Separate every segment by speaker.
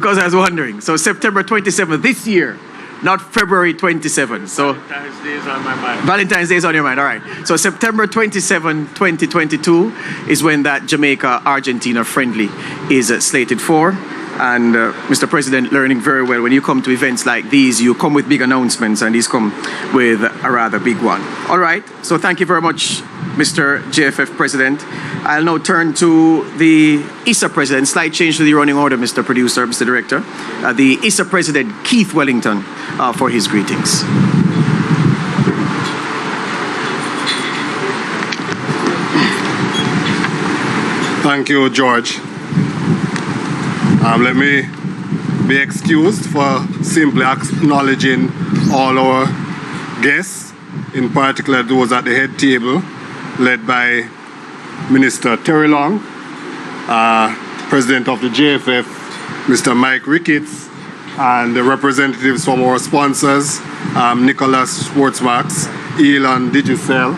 Speaker 1: Because I was wondering. So September 27th this year, not February 27th. So
Speaker 2: Valentine's Day is on my mind.
Speaker 1: Valentine's Day is on your mind. All right. So September 27, 2022 is when that Jamaica-Argentina friendly is slated for. And Mr. President, learning very well, when you come to events like these, you come with big announcements, and he's come with a rather big one. All right. So thank you very much, Mr. JFF President. I'll now turn to the ISSA President. Slight change to the running order, Mr. Producer, Mr. Director. The ISSA President, Keith Wellington, for his greetings.
Speaker 3: Thank you, George. Let me be excused for simply acknowledging all our guests, in particular those at the head table, led by Minister Terry Long, President of the JFF, Mr. Mike Ricketts, and the representatives from our sponsors, Nicholas SportsMax, Elon Digicel,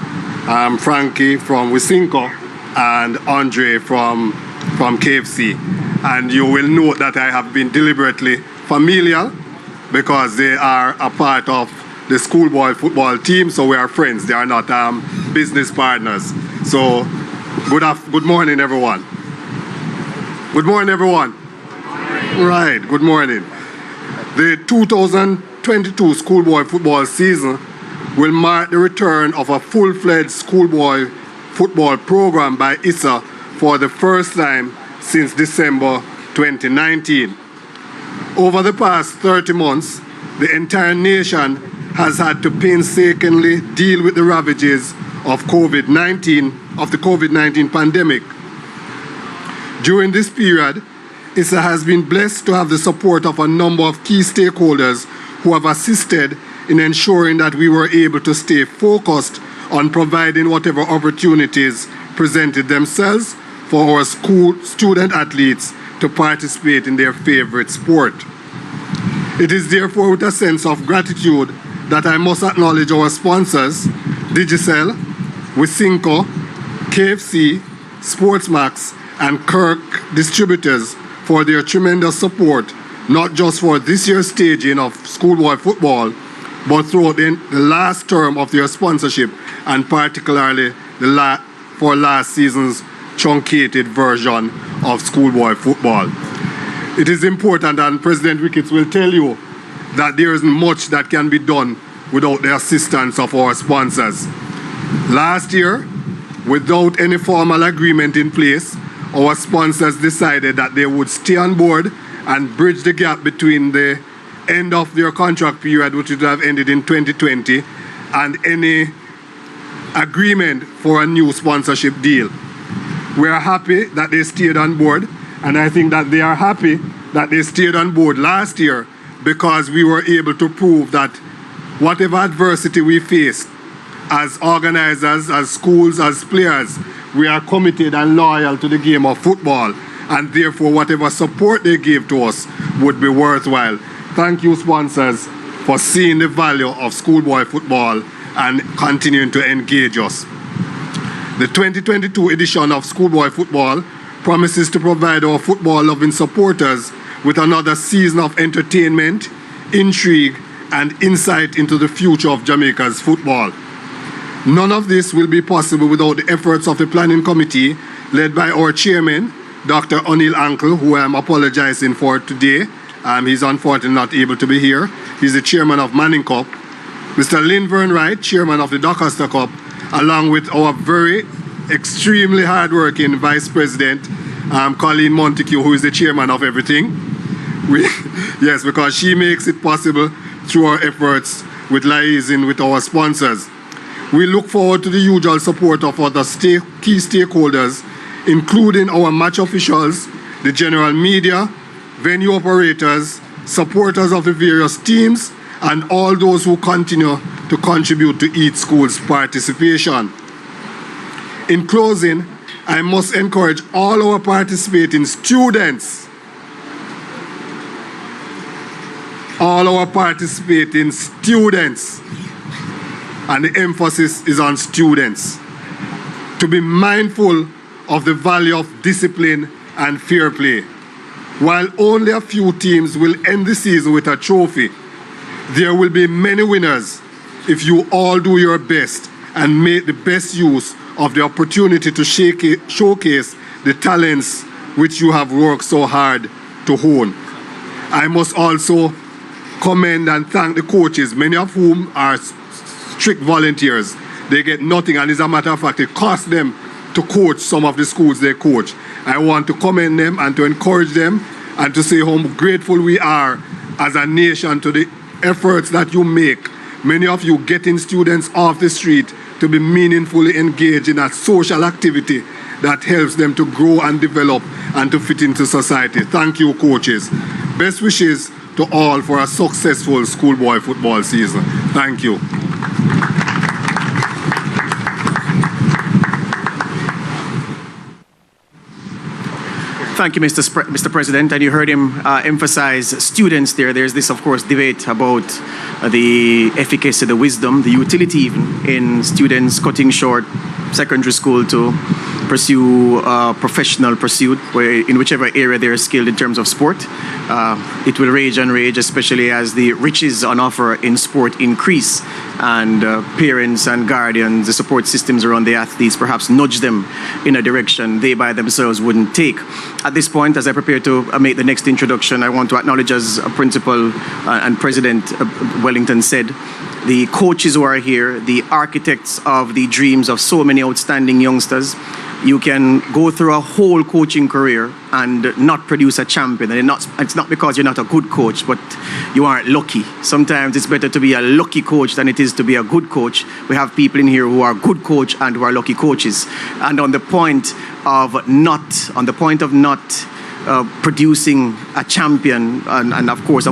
Speaker 3: Frankie from Cinco, and Andre from KFC. And you will note that I have been deliberately familial because they are a part of the Schoolboy football team, so we are friends. They are not business partners. So good morning, everyone. Good morning, everyone. Right, good morning. The 2022 Schoolboy football season will mark the return of a full-fledged Schoolboy football program by Issa for the first time since December 2019. Over the past 30 months, the entire nation has had to painstakingly deal with the ravages of the COVID-19 pandemic. During this period, ISSA has been blessed to have the support of a number of key stakeholders who have assisted in ensuring that we were able to stay focused on providing whatever opportunities presented themselves for our school student athletes to participate in their favorite sport. It is therefore with a sense of gratitude that I must acknowledge our sponsors, Digicel, Cinco, KFC, SportsMax, and Kirk Distributors for their tremendous support, not just for this year's staging of Schoolboy football, but throughout the last term of their sponsorship, and particularly for last season's truncated version of Schoolboy football. It is important, and President Ricketts will tell you, that there isn't much that can be done without the assistance of our sponsors. Last year, without any formal agreement in place, our sponsors decided that they would stay on board and bridge the gap between the end of their contract period, which would have ended in 2020, and any agreement for a new sponsorship deal. We are happy that they stayed on board, and I think that they are happy that they stayed on board last year because we were able to prove that whatever adversity we faced as organizers, as schools, as players, we are committed and loyal to the game of football, and therefore whatever support they gave to us would be worthwhile. Thank you, sponsors, for seeing the value of Schoolboy football and continuing to engage us. The 2022 edition of Schoolboy football promises to provide our football-loving supporters with another season of entertainment, intrigue, and insight into the future of Jamaica's football. None of this will be possible without the efforts of the planning committee led by our chairman, Dr. O'Neill Ankle, who I'm apologizing for today. He's unfortunately not able to be here. He's the chairman of Manning Cup. Mr. Linvern Wright, chairman of the Doncaster Cup, along with our very extremely hardworking vice president, Colleen Montague, who is the chairman of everything. Yes, because she makes it possible through our efforts with liaising with our sponsors. We look forward to the usual support of other key stakeholders, including our match officials, the general media, venue operators, supporters of the various teams, and all those who continue to contribute to each school's participation. In closing, I must encourage all our participating students, and the emphasis is on students, to be mindful of the value of discipline and fair play. While only a few teams will end the season with a trophy, there will be many winners if you all do your best and make the best use of the opportunity to showcase the talents which you have worked so hard to hone. I must also commend and thank the coaches, many of whom are strict volunteers. They get nothing, and as a matter of fact, it costs them to coach some of the schools they coach. I want to commend them and to encourage them and to say how grateful we are as a nation to the efforts that you make. Many of you getting students off the street to be meaningfully engaged in a social activity that helps them to grow and develop and to fit into society. Thank you, coaches. Best wishes to all for a successful schoolboy football season. Thank you.
Speaker 1: Thank you, Mr. President. And you heard him emphasize students there. There's this, of course, debate about the efficacy, the wisdom, the utility even in students cutting short secondary school to pursue a professional pursuit in whichever area they're skilled in terms of sport. It will rage and rage, especially as the riches on offer in sport increase and parents and guardians, the support systems around the athletes perhaps nudge them in a direction they by themselves wouldn't take. At this point, as I prepare to make the next introduction, I want to acknowledge, as Principal and President Wellington said, the coaches who are here, the architects of the dreams of so many outstanding youngsters. You can go through a whole coaching career and not produce a champion. And it's not because you're not a good coach, but you aren't lucky. Sometimes it's better to be a lucky coach than it is to be a good coach. We have people in here who are good coach and who are lucky coaches. And on the point of not producing a champion, and of course,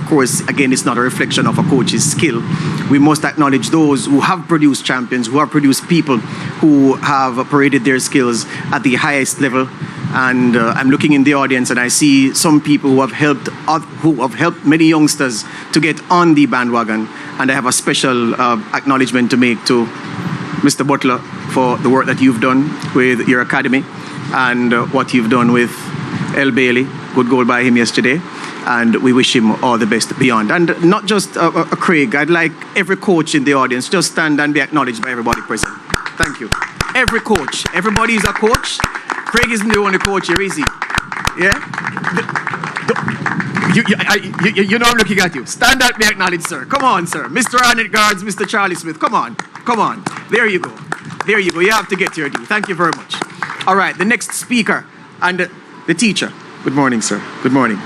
Speaker 1: again, it's not a reflection of a coach's skill. We must acknowledge those who have produced champions, who have produced people who have paraded their skills at the highest level. And I'm looking in the audience and I see some people who have helped many youngsters to get on the bandwagon. And I have a special acknowledgement to make to Mr. Butler for the work that you've done with your academy and what you've done with El Bailey. Good goal by him yesterday, and we wish him all the best beyond. And not just Craig, I'd like every coach in the audience just stand and be acknowledged by everybody present. Thank you. Every coach. Everybody is a coach. Craig isn't the only coach here, is he? Yeah? You know I'm looking at you. Stand up, be acknowledged, sir. Come on, sir. Mr. Arnett Guards, Mr. Charlie Smith. Come on. Come on. There you go. There you go. You have to get your due. Thank you very much. All right, the next speaker and the teacher. Good morning, sir. Good morning.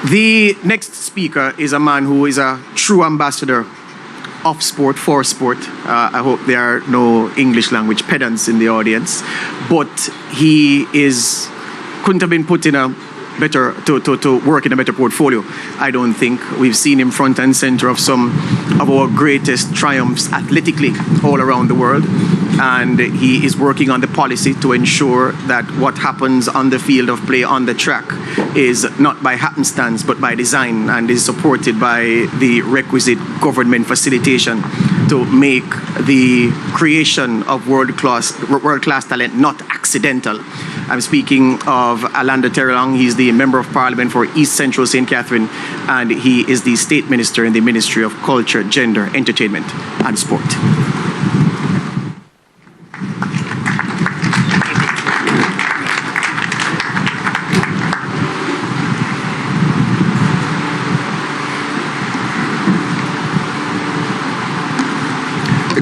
Speaker 1: The next speaker is a man who is a true ambassador of sport, for sport. I hope there are no English language pedants in the audience, but he couldn't have been put in a better, to work in a better portfolio. I don't think. We've seen him front and center of some of our greatest triumphs athletically all around the world. And he is working on the policy to ensure that what happens on the field of play, on the track, is not by happenstance but by design, and is supported by the requisite government facilitation to make the creation of world-class talent not accidental. I'm speaking of Alanda Terrelong. He's the Member of Parliament for East Central St. Catherine, and he is the State Minister in the Ministry of Culture, Gender, Entertainment and Sport.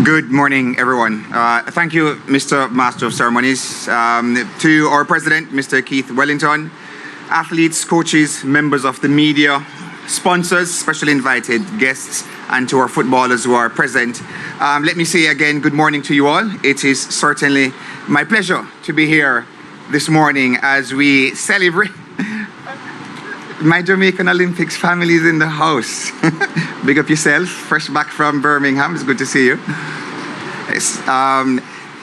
Speaker 2: Good morning, everyone. Thank you, Mr. Master of Ceremonies. To our President, Mr. Keith Wellington, athletes, coaches, members of the media, sponsors, special invited guests, and to our footballers who are present. Let me say again, good morning to you all. It is certainly my pleasure to be here this morning as we celebrate. My Jamaican Olympics family is in the house. Big up yourself, fresh back from Birmingham. It's good to see you. Yes.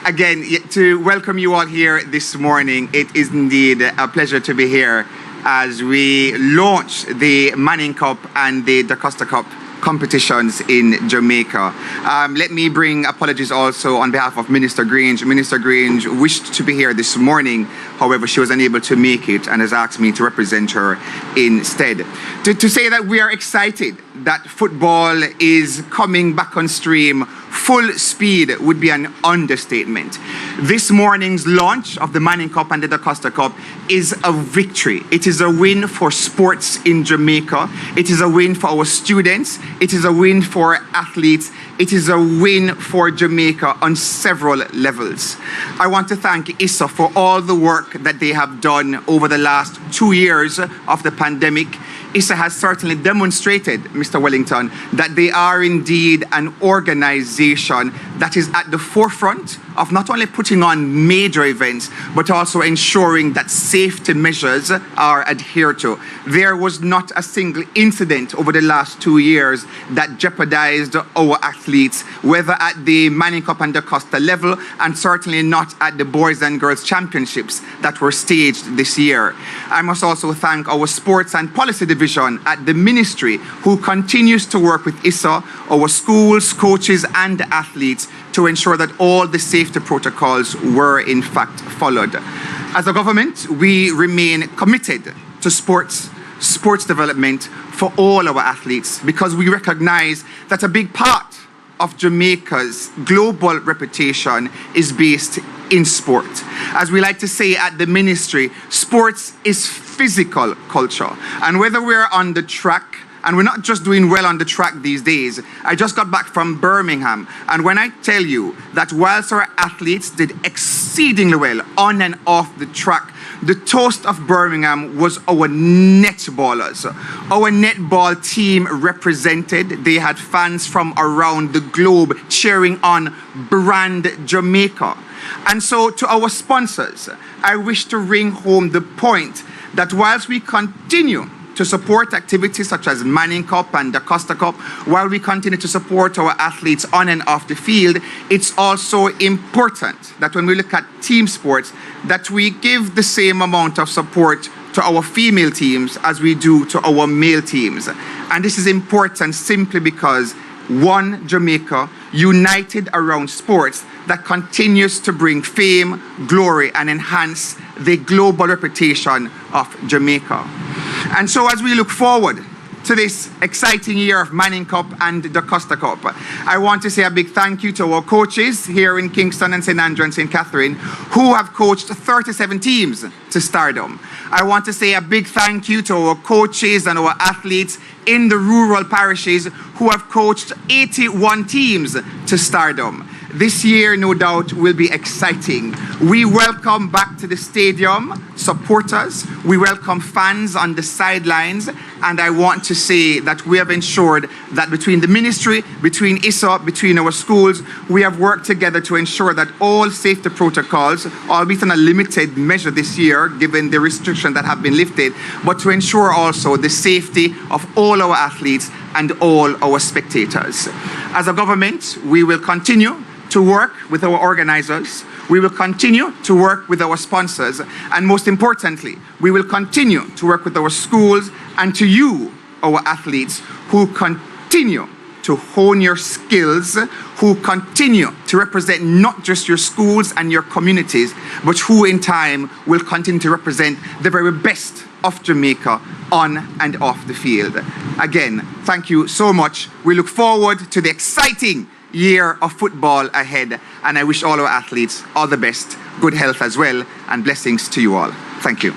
Speaker 2: Again, to welcome you all here this morning. It is indeed a pleasure to be here as we launch the Manning Cup and the Da Costa Cup competitions in Jamaica. Let me bring apologies also on behalf of Minister Grange. Minister Grange wished to be here this morning, however, she was unable to make it and has asked me to represent her instead. To say that we are excited that football is coming back on stream full speed would be an understatement. This morning's launch of the Manning Cup and the Da Costa Cup is a victory. It is a win for sports in Jamaica. It is a win for our students. It is a win for athletes. It is a win for Jamaica on several levels. I want to thank Issa for all the work that they have done over the last 2 years of the pandemic. Issa has certainly demonstrated, Mr. Wellington, that they are indeed an organization that is at the forefront of not only putting on major events, but also ensuring that safety measures are adhered to. There was not a single incident over the last 2 years that jeopardized our athletes, whether at the Manning Cup and Da Costa level, and certainly not at the Boys and Girls Championships that were staged this year. I must also thank our Sports and Policy Division at the Ministry, who continues to work with Issa, our schools, coaches, and athletes to ensure that all the safety protocols were in fact followed. As a government, we remain committed to sports development for all our athletes, because we recognize that a big part of Jamaica's global reputation is based in sport. As we like to say at the Ministry, sports is physical culture. And whether we're on the track, and we're not just doing well on the track these days. I just got back from Birmingham, and when I tell you that whilst our athletes did exceedingly well on and off the track, the toast of Birmingham was our netballers. Our netball team represented. They had fans from around the globe cheering on brand Jamaica. And so to our sponsors, I wish to bring home the point that whilst we continue to support activities such as Manning Cup and Da Costa Cup, while we continue to support our athletes on and off the field, it's also important that when we look at team sports, that we give the same amount of support to our female teams as we do to our male teams. And this is important simply because one Jamaica united around sports that continues to bring fame, glory, and enhance the global reputation of Jamaica. And so as we look forward to this exciting year of Manning Cup and Da Costa Cup, I want to say a big thank you to our coaches here in Kingston and St. Andrew and St. Catherine, who have coached 37 teams to stardom. I want to say a big thank you to our coaches and our athletes in the rural parishes who have coached 81 teams to stardom. This year, no doubt, will be exciting. We welcome back to the stadium supporters. We welcome fans on the sidelines. And I want to say that we have ensured that between the ministry, between Issa, between our schools, we have worked together to ensure that all safety protocols, albeit on a limited measure this year, given the restrictions that have been lifted, but to ensure also the safety of all our athletes and all our spectators. As a government, we will continue to work with our organizers. We will continue to work with our sponsors. And most importantly, we will continue to work with our schools and to you, our athletes, who continue to hone your skills, who continue to represent not just your schools and your communities, but who in time will continue to represent the very best of Jamaica on and off the field. Again, thank you so much. We look forward to the exciting year of football ahead, and I wish all our athletes all the best, good health as well, and blessings to you all. Thank you.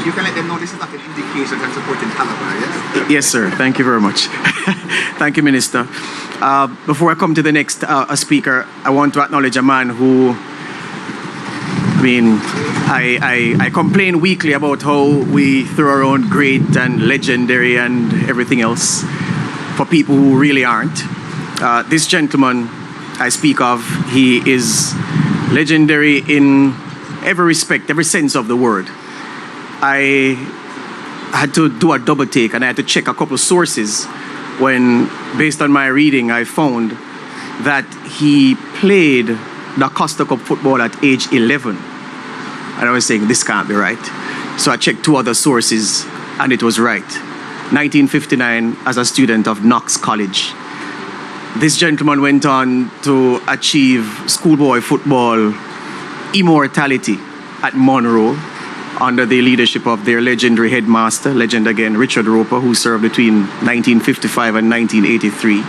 Speaker 2: You can let them know this is not an indication that supporting Calabar, yes?
Speaker 1: Yes, sir. Thank you very much. Thank you, Minister. Before I come to the next speaker, I want to acknowledge a man who, I complain weekly about how we throw around great and legendary and everything else for people who really aren't. This gentleman I speak of, he is legendary in every respect, every sense of the word. I had to do a double take and I had to check a couple of sources when, based on my reading, I found that he played the Costa Cup football at age 11. And I was saying, this can't be right. So I checked 2 other sources, and it was right. 1959, as a student of Knox College. This gentleman went on to achieve schoolboy football immortality at Monroe under the leadership of their legendary headmaster, legend again, Richard Roper, who served between 1955 and 1983.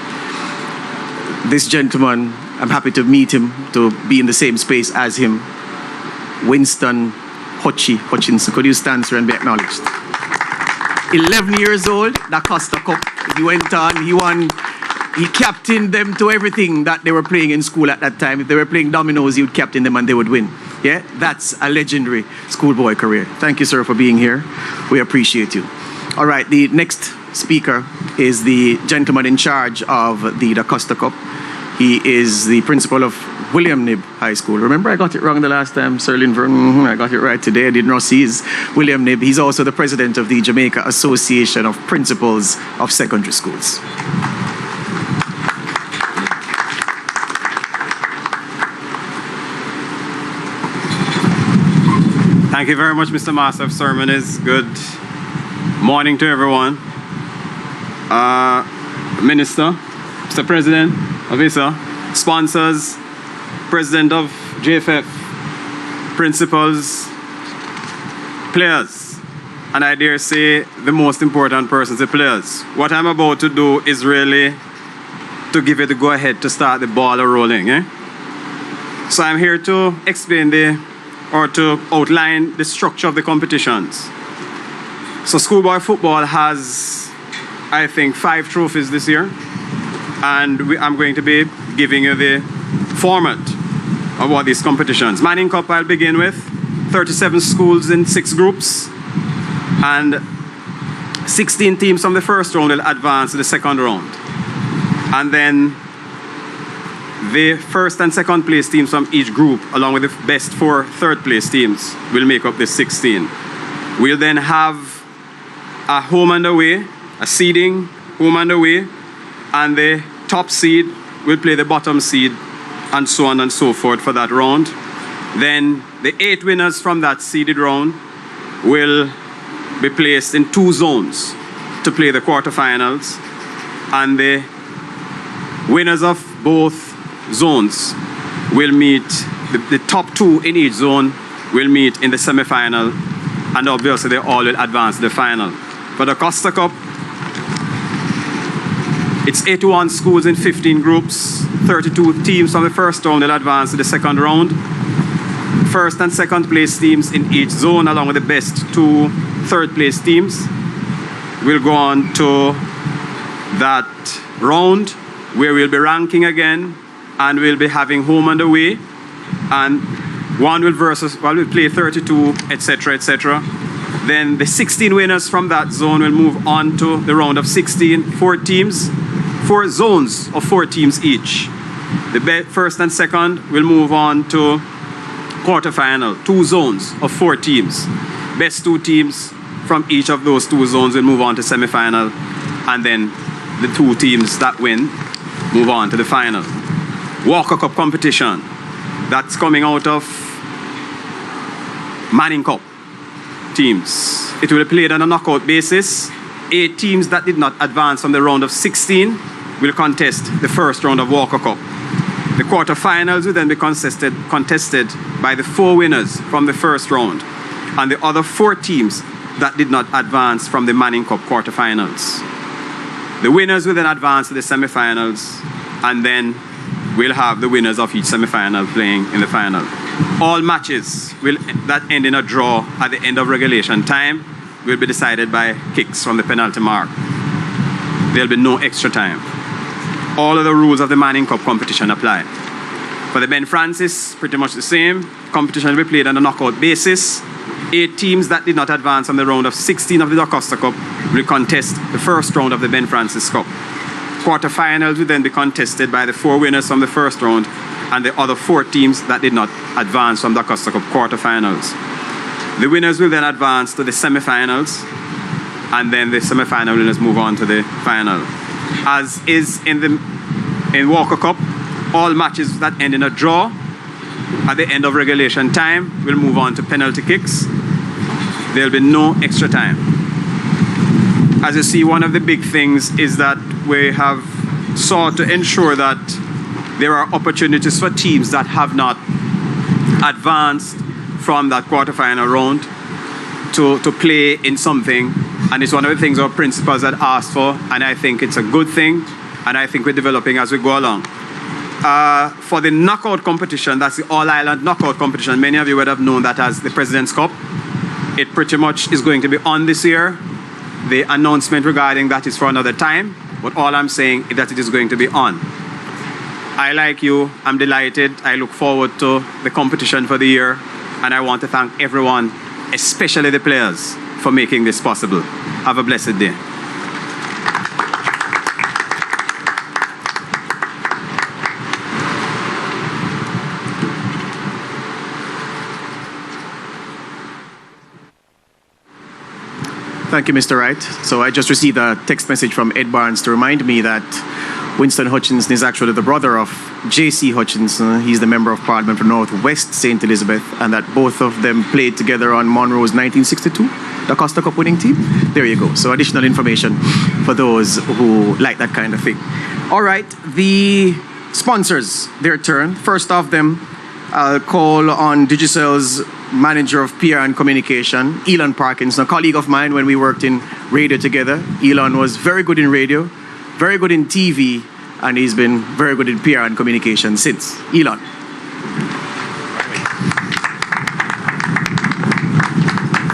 Speaker 1: This gentleman, I'm happy to meet him, to be in the same space as him, Winston Hutchinson. Could you stand, sir, and be acknowledged? 11 years old, the Costa Cup. He went on, he won, he captained them to everything that they were playing in school at that time. If they were playing dominoes, he would captain them and they would win. Yeah, that's a legendary schoolboy career. Thank you, sir, for being here. We appreciate you. All right, the next speaker is the gentleman in charge of the Costa Cup. He is the principal of William Knibb High School. Remember, I got it wrong the last time, Sir Linvern. I got it right today. I didn't know he's William Knibb. He's also the president of the Jamaica Association of Principals of Secondary Schools.
Speaker 4: Thank you very much, Mr. Master of Ceremonies. Good morning to everyone. Minister, Mr. President of Issa, sponsors, President of JFF, principals, players, and I dare say the most important persons, the players. What I'm about to do is really to give it the go-ahead to start the ball rolling. So I'm here to explain to outline the structure of the competitions. So schoolboy football has, I think, 5 trophies this year, and I'm going to be giving you the format of what these competitions. Manning Cup I'll begin with, 37 schools in 6 groups, and 16 teams from the first round will advance to the second round. And then the first and second place teams from each group, along with the best 4 third place teams, will make up the 16. We'll then have a home and away, a seeding, home and away, and the top seed will play the bottom seed, and so on and so forth for that round. Then the 8 winners from that seeded round will be placed in 2 zones to play the quarterfinals, and the winners of both zones will meet, the top 2 in each zone will meet in the semi-final, and obviously they all will advance to the final. For the Costa Cup, it's 81 schools in 15 groups, 32 teams from the first round will advance to the second round. First and second place teams in each zone, along with the best 2 third place teams, will go on to that round where we'll be ranking again, and we'll be having home and away, and one will play 32, etc., etc. Then the 16 winners from that zone will move on to the round of 16, 4 teams, 4 zones of 4 teams each. The first and second will move on to quarterfinal, 2 zones of 4 teams. Best 2 teams from each of those 2 zones will move on to semi-final, and then the 2 teams that win move on to the final. Walker Cup competition, that's coming out of Manning Cup teams. It will be played on a knockout basis. 8 teams that did not advance from the round of 16 will contest the first round of Walker Cup. The quarterfinals will then be contested by the 4 winners from the first round, and the other 4 teams that did not advance from the Manning Cup quarterfinals. The winners will then advance to the semifinals, and then we'll have the winners of each semi-final playing in the final. All matches that end in a draw at the end of regulation time will be decided by kicks from the penalty mark. There'll be no extra time. All of the rules of the Manning Cup competition apply. For the Ben Francis, pretty much the same. Competition will be played on a knockout basis. 8 teams that did not advance on the round of 16 of the Costa Cup will contest the first round of the Ben Francis Cup. Quarterfinals will then be contested by the 4 winners from the first round and the other 4 teams that did not advance from the Costa Cup quarterfinals. The winners will then advance to the semifinals, and then the semifinal winners move on to the final. As is in Walker Cup, all matches that end in a draw at the end of regulation time will move on to penalty kicks. There'll be no extra time. As you see, one of the big things is that we have sought to ensure that there are opportunities for teams that have not advanced from that quarterfinal round to play in something. And it's one of the things our principals had asked for, and I think it's a good thing, and I think we're developing as we go along. For the knockout competition, that's the All-Ireland knockout competition, many of you would have known that as the President's Cup. It pretty much is going to be on this year. The announcement regarding that is for another time, but all I'm saying is that it is going to be on. I, like you, I'm delighted. I look forward to the competition for the year, and I want to thank everyone, especially the players, for making this possible. Have a blessed day.
Speaker 1: Thank you, Mr. Wright. So I just received a text message from Ed Barnes to remind me that Winston Hutchinson is actually the brother of J.C. Hutchinson. He's the Member of Parliament for North West St. Elizabeth, and that both of them played together on Monroe's 1962 the Costa Cup winning team. There you go. So additional information for those who like that kind of thing. All right, the sponsors, their turn. First of them, I'll call on Digicel's Manager of PR and Communication, Elon Parkinson, a colleague of mine when we worked in radio together. Elon was very good in radio, very good in TV, and he's been very good in PR and communication since. Elon.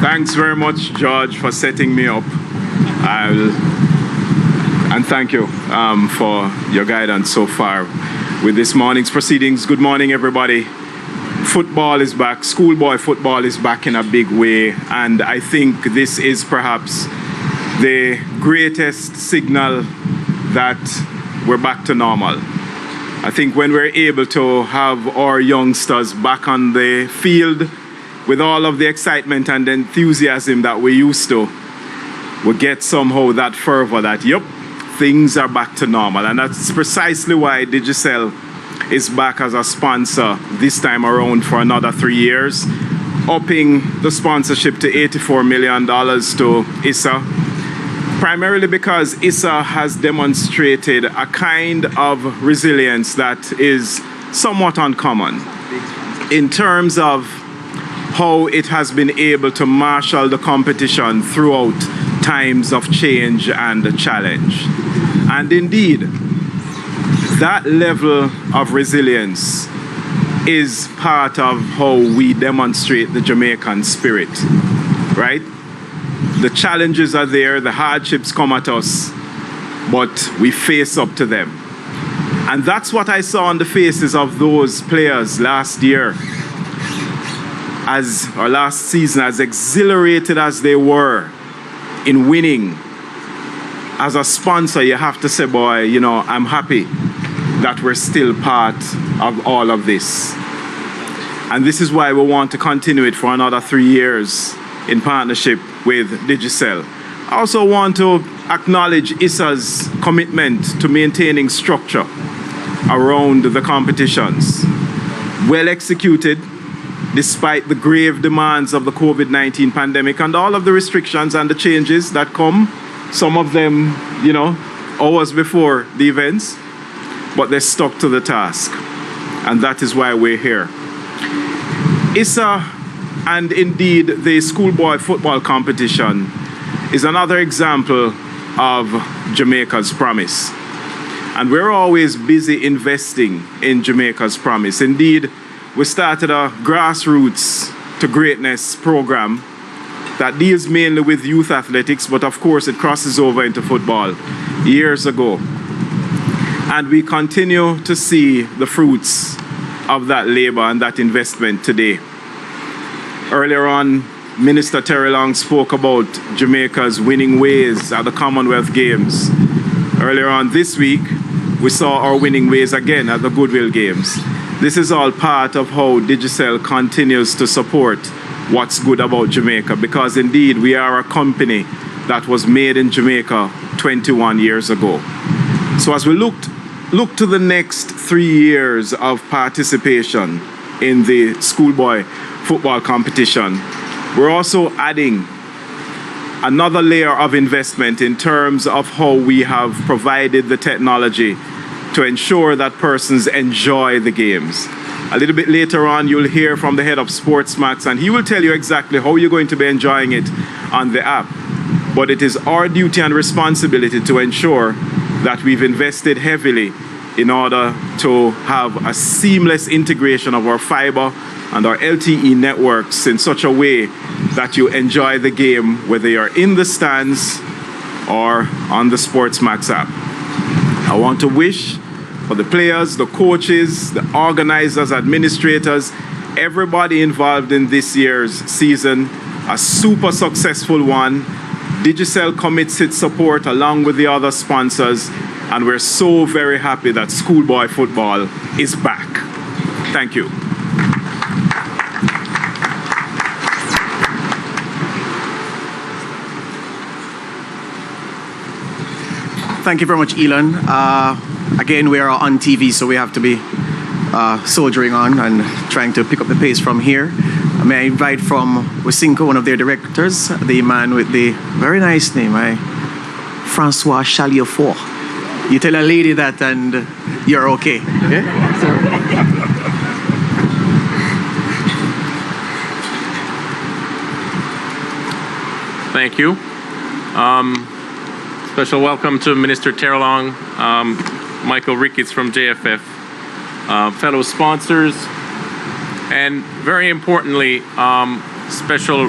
Speaker 5: Thanks very much, George, for setting me up. And thank you for your guidance so far with this morning's proceedings. Good morning, everybody. Football is back. Schoolboy football is back in a big way. And I think this is perhaps the greatest signal that we're back to normal. I think when we're able to have our youngsters back on the field with all of the excitement and enthusiasm that we used to, we get somehow that fervor that, yep, things are back to normal. And that's precisely why Digicel is back as a sponsor this time around for another 3 years, upping the sponsorship to $84 million to Issa, primarily because Issa has demonstrated a kind of resilience that is somewhat uncommon in terms of how it has been able to marshal the competition throughout times of change and challenge. And indeed, that level of resilience is part of how we demonstrate the Jamaican spirit, right? The challenges are there, the hardships come at us, but we face up to them. And that's what I saw on the faces of those players last year, or last season, as exhilarated as they were in winning. As a sponsor, you have to say, boy, you know, I'm happy that we're still part of all of this. And this is why we want to continue it for another 3 years in partnership with Digicel. I also want to acknowledge Issa's commitment to maintaining structure around the competitions. Well executed, despite the grave demands of the COVID-19 pandemic and all of the restrictions and the changes that come, some of them, you know, hours before the events, but they stuck to the task. And that is why we're here. Issa, and indeed the schoolboy football competition, is another example of Jamaica's promise. And we're always busy investing in Jamaica's promise. Indeed, we started a grassroots to greatness program that deals mainly with youth athletics, but of course it crosses over into football years ago. And we continue to see the fruits of that labor and that investment today. Earlier on, Minister Terry Long spoke about Jamaica's winning ways at the Commonwealth Games. Earlier on this week, we saw our winning ways again at the Goodwill Games. This is all part of how Digicel continues to support what's good about Jamaica, because indeed we are a company that was made in Jamaica 21 years ago. So as we looked look to the next 3 years of participation in the schoolboy football competition, we're also adding another layer of investment in terms of how we have provided the technology to ensure that persons enjoy the games. A little bit later on, you'll hear from the head of SportsMax, and he will tell you exactly how you're going to be enjoying it on the app. But it is our duty and responsibility to ensure that we've invested heavily in order to have a seamless integration of our fiber and our LTE networks in such a way that you enjoy the game whether you're in the stands or on the SportsMax app. I want to wish for the players, the coaches, the organizers, administrators, everybody involved in this year's season, a super successful one. Digicel commits its support along with the other sponsors, and we're so very happy that schoolboy football is back. Thank you.
Speaker 1: Thank you very much, Elon. Again, we are on TV, so we have to be soldiering on and trying to pick up the pace from here. May I invite from Cinco, one of their directors, the man with the very nice name, Francois Chalier-Fort. You tell a lady that and you're okay. Okay?
Speaker 6: Thank you. Special welcome to Minister Terlong, Michael Ricketts from JFF, fellow sponsors, and very importantly, special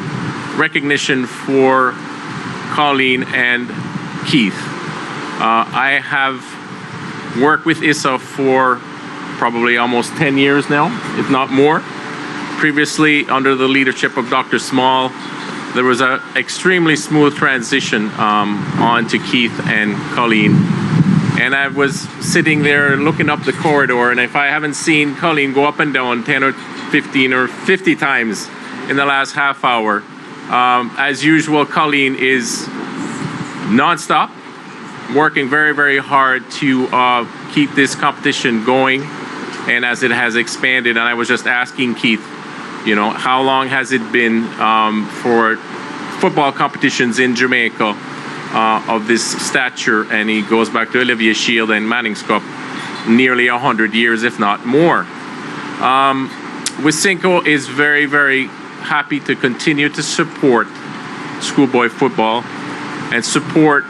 Speaker 6: recognition for Colleen and Keith. I have worked with Issa for probably almost 10 years now, if not more. Previously, under the leadership of Dr. Small, there was an extremely smooth transition on to Keith and Colleen. And I was sitting there looking up the corridor, and if I haven't seen Colleen go up and down 10 or 15 or 50 times in the last half hour, as usual, Colleen is nonstop, working very, very hard to keep this competition going, and as it has expanded. And I was just asking Keith, you know, how long has it been for football competitions in Jamaica of this stature? And he goes back to Olivier Shield and Manning's Cup, nearly 100 years, if not more. Cinco is very, very happy to continue to support schoolboy football and support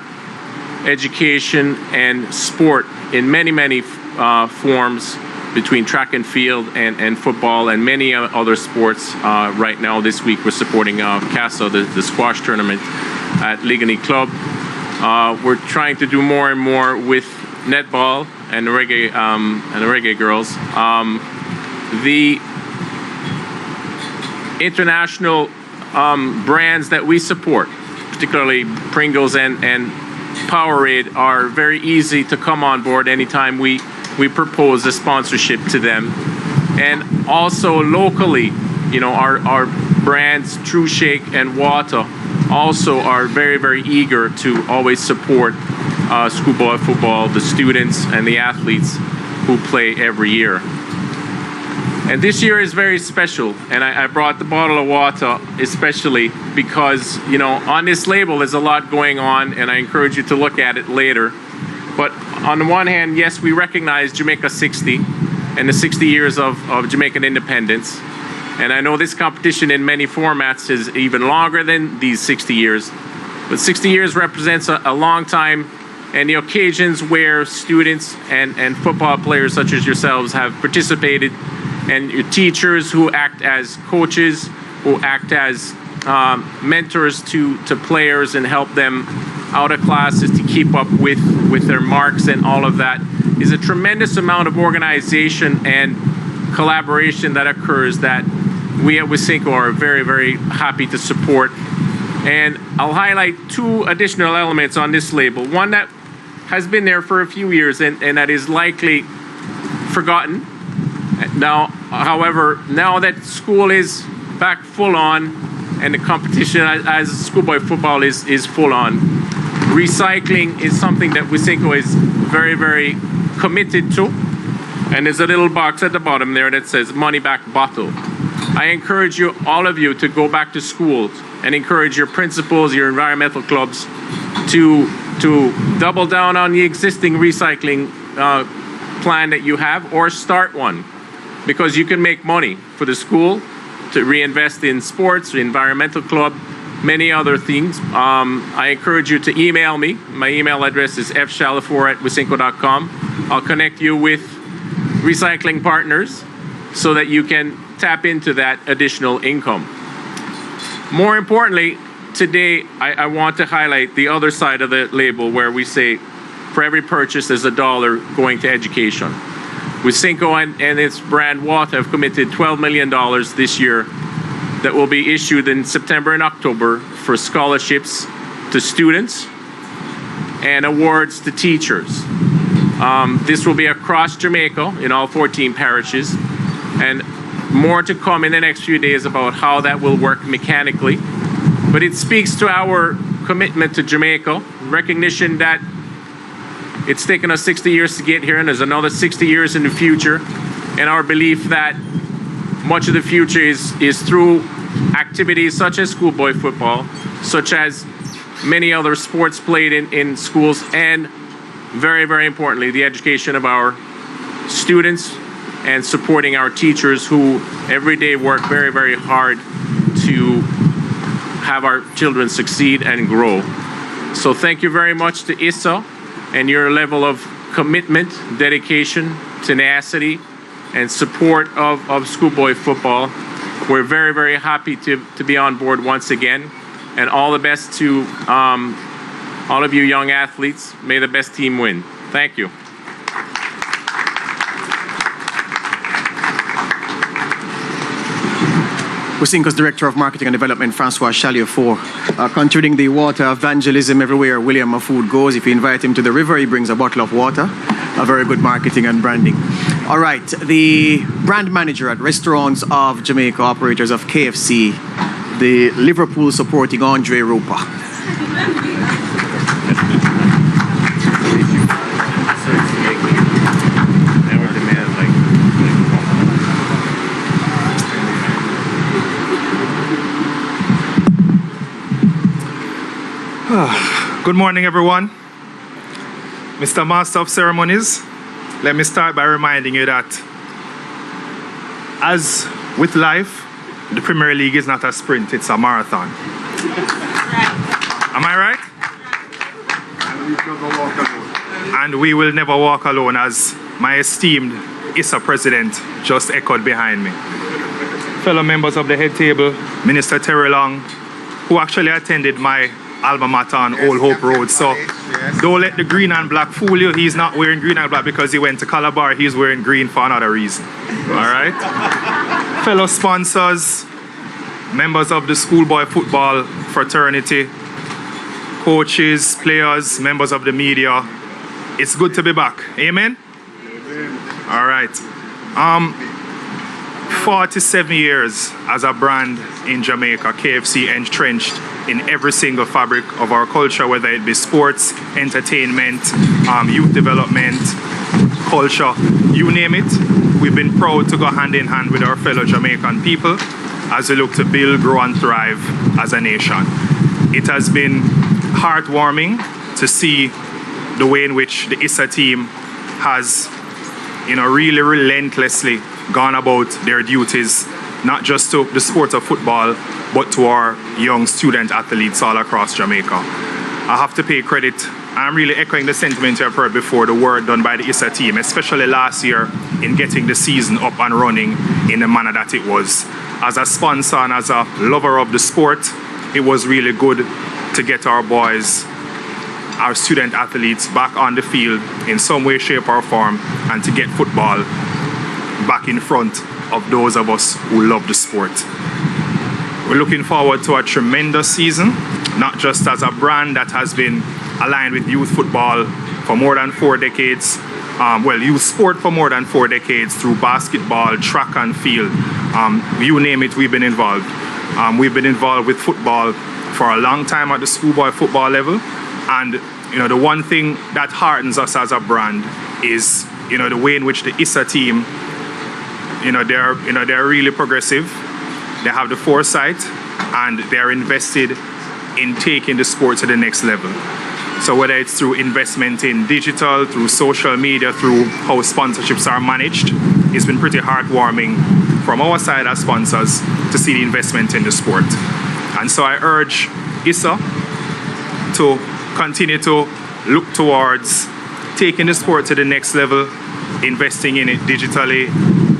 Speaker 6: education and sport in many, many forms between track and field and football and many other sports. Right now, this week, we're supporting CASA, the squash tournament at Ligani Club. We're trying to do more and more with netball and the reggae girls. The international brands that we support, particularly Pringles and Powerade, are very easy to come on board anytime we propose a sponsorship to them. And also locally, you know, our brands True Shake and Wata also are very, very eager to always support schoolboy football, the students and the athletes who play every year. And this year is very special, and I brought the bottle of water especially because, you know, on this label there's a lot going on, and I encourage you to look at it later. But on the one hand, yes, we recognize Jamaica 60 and the 60 years of Jamaican independence. And I know this competition in many formats is even longer than these 60 years. But 60 years represents a long time, and the occasions where students and football players such as yourselves have participated, and your teachers who act as coaches, who act as mentors to players and help them out of classes to keep up with their marks and all of that, is a tremendous amount of organization and collaboration that occurs that we at Cinco are very, very happy to support. And I'll highlight two additional elements on this label. One that has been there for a few years and that is likely forgotten. Now, however, now that school is back full on and the competition as schoolboy football is full on, recycling is something that Cinco is very, very committed to. And there's a little box at the bottom there that says money back bottle. I encourage you, all of you, to go back to schools and encourage your principals, your environmental clubs to double down on the existing recycling plan that you have, or start one, because you can make money for the school to reinvest in sports, the environmental club, many other things. I encourage you to email me. My email address is fshalafour@wisinco.com. I'll connect you with recycling partners so that you can tap into that additional income. More importantly, today I want to highlight the other side of the label, where we say for every purchase there's $1 going to education. With Cinco and its brand Watt have committed $12 million this year that will be issued in September and October for scholarships to students and awards to teachers. This will be across Jamaica in all 14 parishes, and more to come in the next few days about how that will work mechanically. But it speaks to our commitment to Jamaica, recognition that it's taken us 60 years to get here, and there's another 60 years in the future, and our belief that much of the future is through activities such as schoolboy football, such as many other sports played in schools, and very, very importantly, the education of our students and supporting our teachers who every day work very, very hard to have our children succeed and grow. So thank you very much to Issa and your level of commitment, dedication, tenacity, and support of schoolboy football. We're very, very happy to be on board once again, and all the best to all of you young athletes. May the best team win. Thank you.
Speaker 1: Wisinco's Director of Marketing and Development, Francois Chalier-Four, contributing the water evangelism everywhere William Mafood goes. If you invite him to the river, he brings a bottle of water. A very good marketing and branding. All right, the brand manager at Restaurants of Jamaica, operators of KFC, the Liverpool supporting Andre Roper.
Speaker 7: Good morning, everyone. Mr. Master of Ceremonies, let me start by reminding you that, as with life, the Premier League is not a sprint, it's a marathon. Am I right? And we will never walk alone, as my esteemed Issa President just echoed behind me. Fellow members of the head table, Minister Terry Long, who actually attended my alma mater on Old Hope Road. So don't let the green and black fool you. He's not wearing green and black because he went to Calabar. He's wearing green for another reason. All right? Fellow sponsors, members of the schoolboy football fraternity, coaches, players, members of the media, it's good to be back. Amen? All right. 47 years as a brand in Jamaica, KFC entrenched in every single fabric of our culture, whether it be sports, entertainment, youth development, culture, you name it. We've been proud to go hand in hand with our fellow Jamaican people as we look to build, grow, and thrive as a nation. It has been heartwarming to see the way in which the Issa team has, really relentlessly gone about their duties, not just to the sport of football, but to our young student athletes all across Jamaica. I have to pay credit. I'm really echoing the sentiment I've heard before, the work done by the Issa team, especially last year in getting the season up and running in the manner that it was. As a sponsor and as a lover of the sport, it was really good to get our boys, our student athletes back on the field in some way, shape, or form, and to get football back in front of those of us who love the sport. We're looking forward to a tremendous season, not just as a brand that has been aligned with youth football for more than 4 decades, youth sport for more than 4 decades through basketball, track and field, you name it, we've been involved. We've been involved with football for a long time at the schoolboy football level, and the one thing that heartens us as a brand is, the way in which the Issa team, they're really progressive. They have the foresight, and they're invested in taking the sport to the next level. So whether it's through investment in digital, through social media, through how sponsorships are managed, it's been pretty heartwarming from our side as sponsors to see the investment in the sport. And so I urge Issa to continue to look towards taking the sport to the next level, investing in it digitally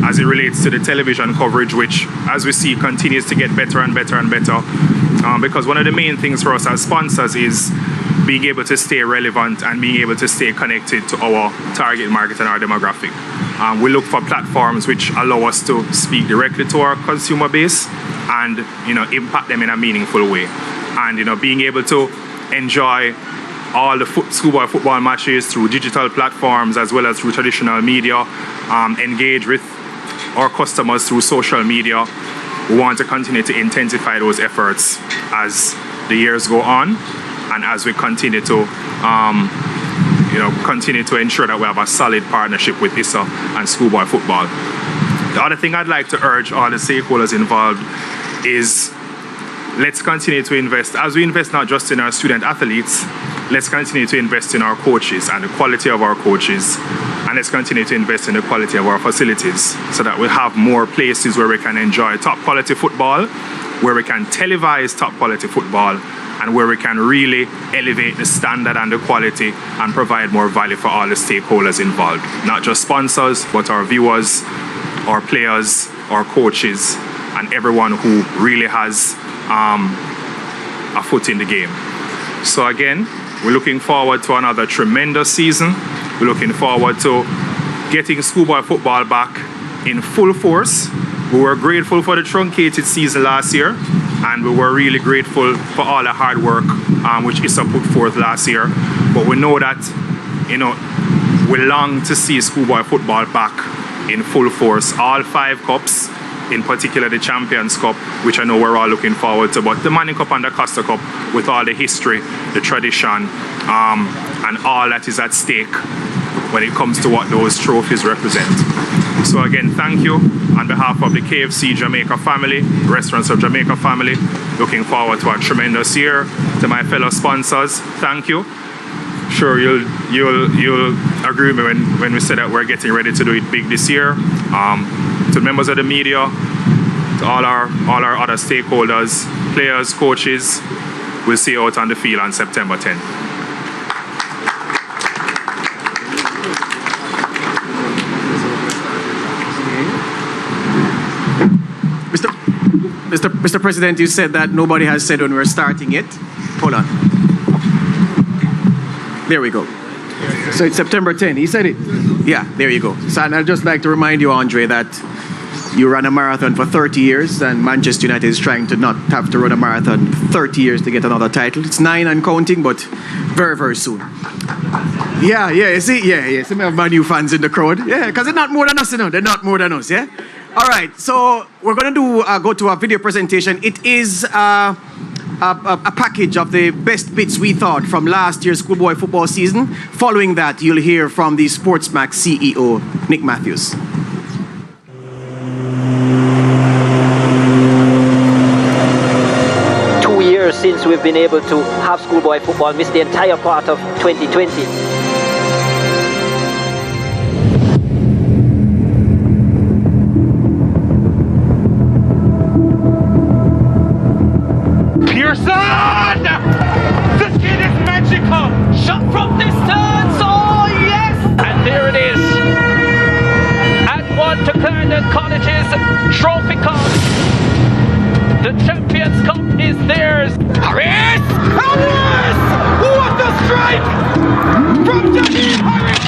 Speaker 7: as it relates to the television coverage, which, as we see, continues to get better and better and better. Because one of the main things for us as sponsors is being able to stay relevant and being able to stay connected to our target market and our demographic. We look for platforms which allow us to speak directly to our consumer base and impact them in a meaningful way. And being able to enjoy all the schoolboy football matches through digital platforms as well as through traditional media, engage with our customers through social media. We want to continue to intensify those efforts as the years go on and as we continue to continue to ensure that we have a solid partnership with Issa and schoolboy football. The other thing I'd like to urge all the stakeholders involved is let's continue to invest. As we invest not just in our student athletes, let's continue to invest in our coaches and the quality of our coaches. And let's continue to invest in the quality of our facilities so that we have more places where we can enjoy top quality football, where we can televise top quality football, and where we can really elevate the standard and the quality and provide more value for all the stakeholders involved. Not just sponsors, but our viewers, our players, our coaches, and everyone who really has a foot in the game. So again, we're looking forward to another tremendous season. We're looking forward to getting schoolboy football back in full force. We were grateful for the truncated season last year, and we were really grateful for all the hard work which Issa put forth last year. But we know that, we long to see schoolboy football back in full force. All 5 cups, in particular the Champions Cup, which I know we're all looking forward to, but the Manning Cup and the Costa Cup, with all the history, the tradition, and all that is at stake when it comes to what those trophies represent. So again, thank you on behalf of the KFC Jamaica family, Restaurants of Jamaica family. Looking forward to a tremendous year. To my fellow sponsors, thank you. Sure, you'll agree with me when we say that we're getting ready to do it big this year. To members of the media, to all our other stakeholders, players, coaches, we'll see you out on the field on September 10th.
Speaker 1: Mr. President, you said that nobody has said when we're starting it. Hold on. There we go. So it's September 10th. He said it. Yeah, there you go. So I'd just like to remind you, Andre, that you ran a marathon for 30 years, and Manchester United is trying to not have to run a marathon 30 years to get another title. It's 9 and counting, but very, very soon. Yeah, you see? Yeah. Some of my new fans in the crowd. Yeah, because they're not more than us, They're not more than us, yeah? All right, so we're going to go to a video presentation. It is a package of the best bits we thought from last year's schoolboy football season. Following that, you'll hear from the SportsMax CEO, Nick Matthews.
Speaker 8: 2 years since we've been able to have schoolboy football, missed the entire part of 2020.
Speaker 9: This kid is magical! Shot from distance! Oh, yes! And there it is. And one to Clarendon College's trophy cup. The Champions Cup is theirs. Harris! Harris! What a strike! From Janine Harris!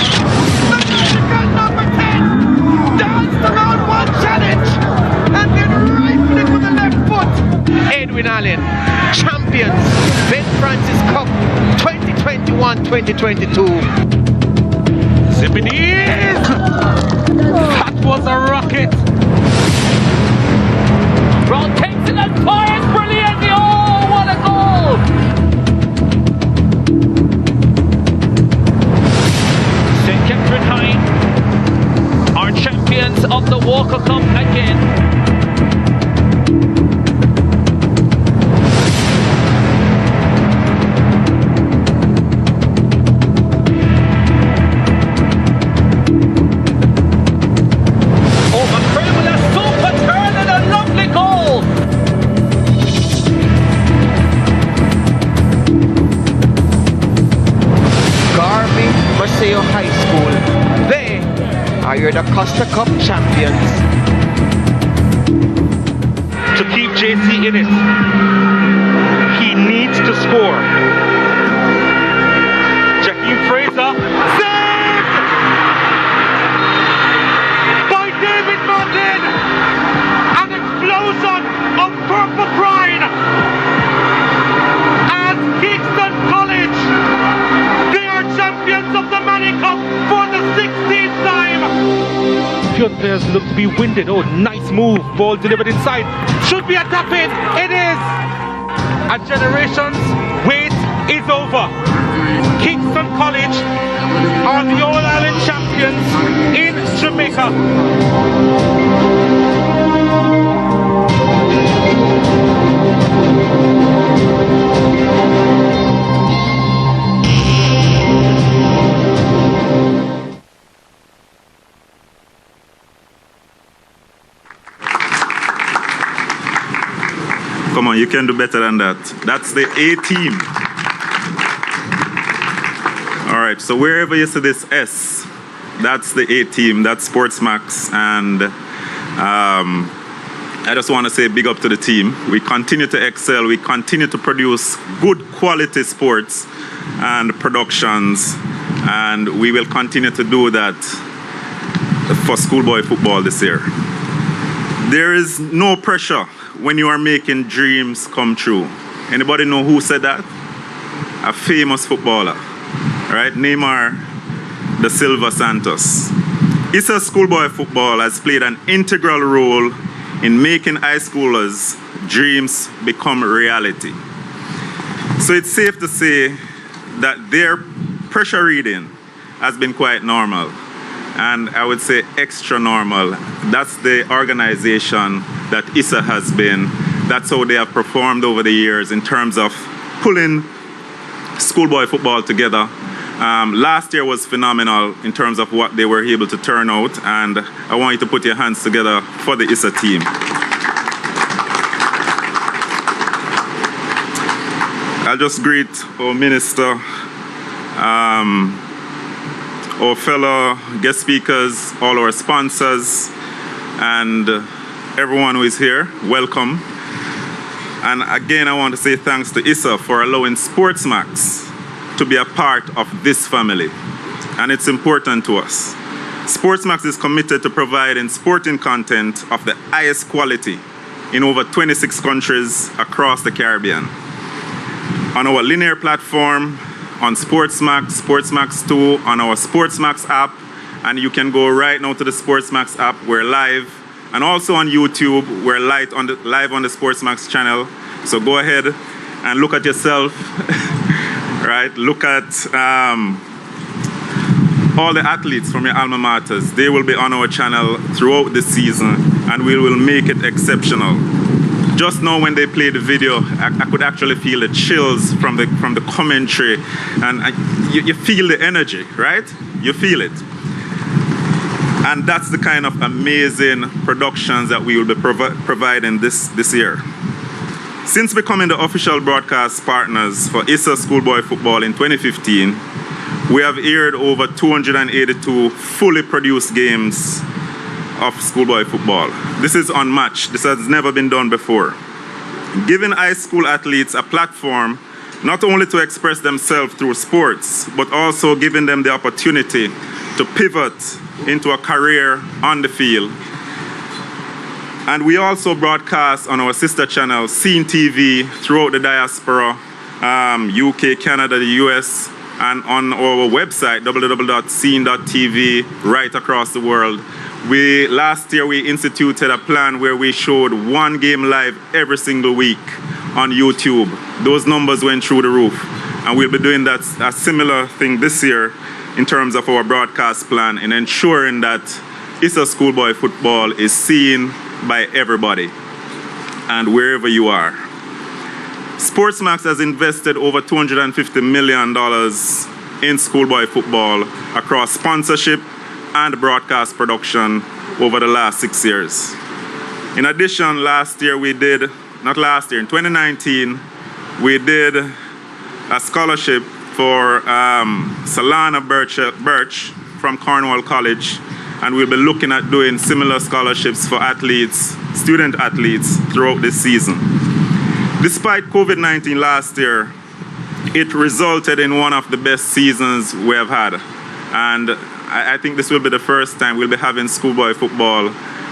Speaker 9: The magical number 10! Danced around one challenge! And then rifled it with the left foot! Edwin Allen, champions, Ben Francis Cup 2021-2022. Zippinies! That was a rocket! Brown takes it and fires brilliantly! Oh, what a goal! St. kept behind. champions of the Walker Cup again.
Speaker 10: High School. They are your the Costa Cup champions.
Speaker 11: To keep JC in it, he needs to score. Jakeem Fraser, saved by David Martin. An explosion of purple pride as Kingston College, they are champions of the Manning Cup for the 16th time. Field players look to be winded. Oh, nice move. Ball delivered inside. Should be a tap in. It is. A generation's wait is over. Kingston College are the All-Ireland champions in Jamaica.
Speaker 5: Come on, you can do better than that. That's the A team. All right, so wherever you see this S, that's the A team, that's SportsMax. And I just want to say big up to the team. We continue to excel, we continue to produce good quality sports and productions, and we will continue to do that for schoolboy football this year. There is no pressure when you are making dreams come true. Anybody know who said that? A famous footballer, right? Neymar da Silva Santos. Issa schoolboy football has played an integral role in making high schoolers' dreams become reality. So it's safe to say that their pressure reading has been quite normal. And I would say extra normal. That's the organization that Issa has been. That's how they have performed over the years in terms of pulling schoolboy football together. Last year was phenomenal in terms of what they were able to turn out, and I want you to put your hands together for the Issa team. I'll just greet our minister, our fellow guest speakers, all our sponsors, and everyone who is here. Welcome. And again, I want to say thanks to Issa for allowing SportsMax to be a part of this family. And it's important to us. SportsMax is committed to providing sporting content of the highest quality in over 26 countries across the Caribbean. On our linear platform, on SportsMax, SportsMax 2, on our SportsMax app, and you can go right now to the SportsMax app. We're live, and also on YouTube. We're live on the SportsMax channel. So go ahead and look at yourself, right? Look at all the athletes from your alma maters. They will be on our channel throughout the season, and we will make it exceptional. Just now when they played the video, I could actually feel the chills from the commentary, and you feel the energy, right? You feel it. And that's the kind of amazing productions that we will be providing this year. Since becoming the official broadcast partners for Issa Schoolboy Football in 2015, we have aired over 282 fully produced games of schoolboy football. This is unmatched. This has never been done before. Giving high school athletes a platform not only to express themselves through sports, but also giving them the opportunity to pivot into a career on the field. And we also broadcast on our sister channel, CEEN TV, throughout the diaspora, UK, Canada, the US, and on our website, www.ceen.tv, right across the world. Last year we instituted a plan where we showed one game live every single week on YouTube. Those numbers went through the roof. And we'll be doing a similar thing this year in terms of our broadcast plan and ensuring that
Speaker 12: Issa Schoolboy football is seen by everybody and wherever you are. SportsMax has invested over $250 million in schoolboy football across sponsorship and broadcast production over the last 6 years. In addition, in 2019, we did a scholarship for Salana Birch from Cornwall College, and we'll be looking at doing similar scholarships for athletes, student athletes, throughout this season. Despite COVID-19 last year, it resulted in one of the best seasons we have had. And I think this will be the first time we'll be having schoolboy football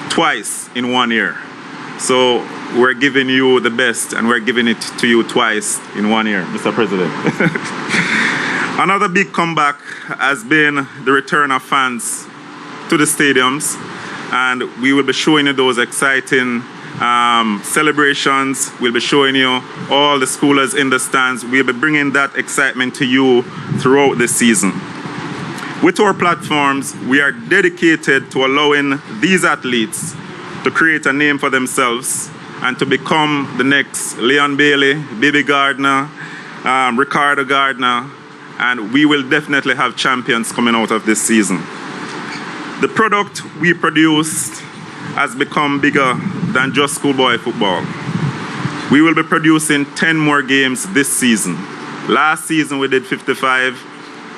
Speaker 12: twice in 1 year. So we're giving you the best, and we're giving it to you twice in 1 year, Mr. President. Another big comeback has been the return of fans to the stadiums, and we will be showing you those exciting celebrations. We'll be showing you all the schoolers in the stands. We'll be bringing that excitement to you throughout the season. With our platforms, we are dedicated to allowing these athletes to create a name for themselves and to become the next Leon Bailey, Bibi Gardner, Ricardo Gardner, and we will definitely have champions coming out of this season. The product we produced has become bigger than just schoolboy football. We will be producing 10 more games this season. Last season we did 55.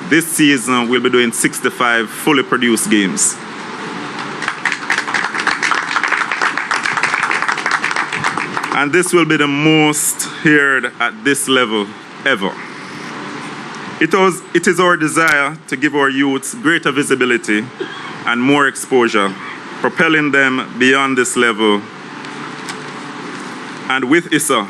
Speaker 12: This season we'll be doing 65 fully produced games. And this will be the most heard at this level ever. It is our desire to give our youths greater visibility and more exposure, propelling them beyond this level. And with Issa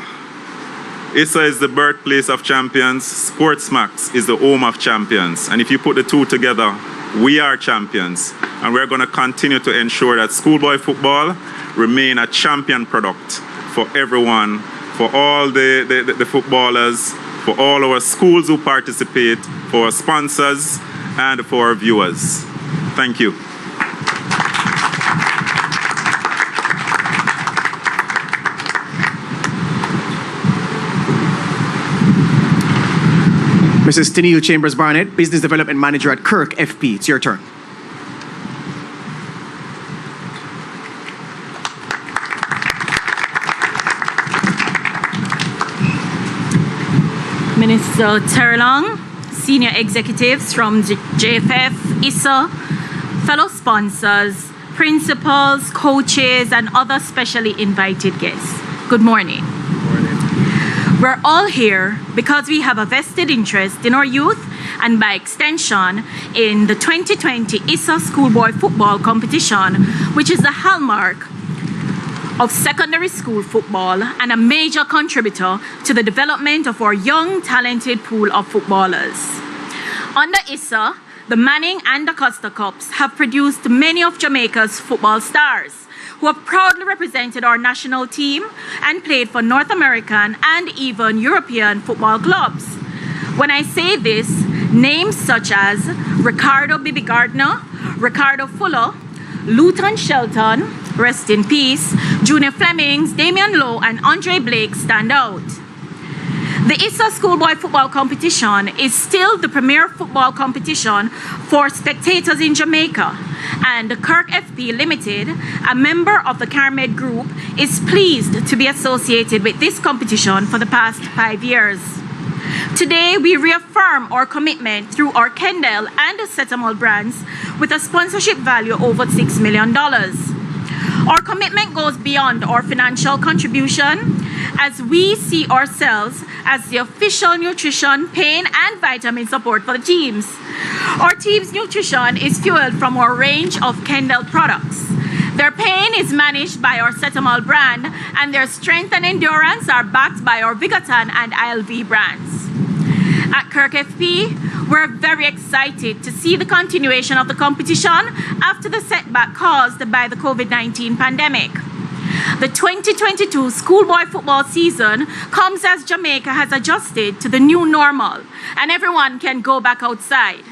Speaker 12: is the birthplace of champions. SportsMax is the home of champions. And if you put the two together, we are champions. And we're going to continue to ensure that schoolboy football remain a champion product for everyone, for all the footballers, for all our schools who participate, for our sponsors, and for our viewers. Thank you.
Speaker 1: Mrs. Tenille Chambers Barnett, Business Development Manager at Kirk FP. It's your turn.
Speaker 13: Minister Terlong, senior executives from JFF, Issa, fellow sponsors, principals, coaches, and other specially invited guests. Good morning. We're all here because we have a vested interest in our youth and by extension in the 2020 Issa Schoolboy Football Competition, which is the hallmark of secondary school football and a major contributor to the development of our young, talented pool of footballers. Under Issa, the Manning and the Costa Cups have produced many of Jamaica's football stars who have proudly represented our national team and played for North American and even European football clubs. When I say this, names such as Ricardo Bibi Gardner, Ricardo Fuller, Luton Shelton, rest in peace, Junior Flemings, Damian Lowe, and Andre Blake stand out. The Issa Schoolboy Football Competition is still the premier football competition for spectators in Jamaica, and Kirk FP Limited, a member of the CARMED Group, is pleased to be associated with this competition for the past 5 years. Today, we reaffirm our commitment through our Kendall and Setamol brands with a sponsorship value over $6 million. Our commitment goes beyond our financial contribution, as we see ourselves as the official nutrition, pain, and vitamin support for the teams. Our team's nutrition is fueled from our range of Kendall products. Their pain is managed by our Setamol brand, and their strength and endurance are backed by our Vigatan and ILV brands. At Kirk FP, we're very excited to see the continuation of the competition after the setback caused by the COVID-19 pandemic. The 2022 schoolboy football season comes as Jamaica has adjusted to the new normal and everyone can go back outside.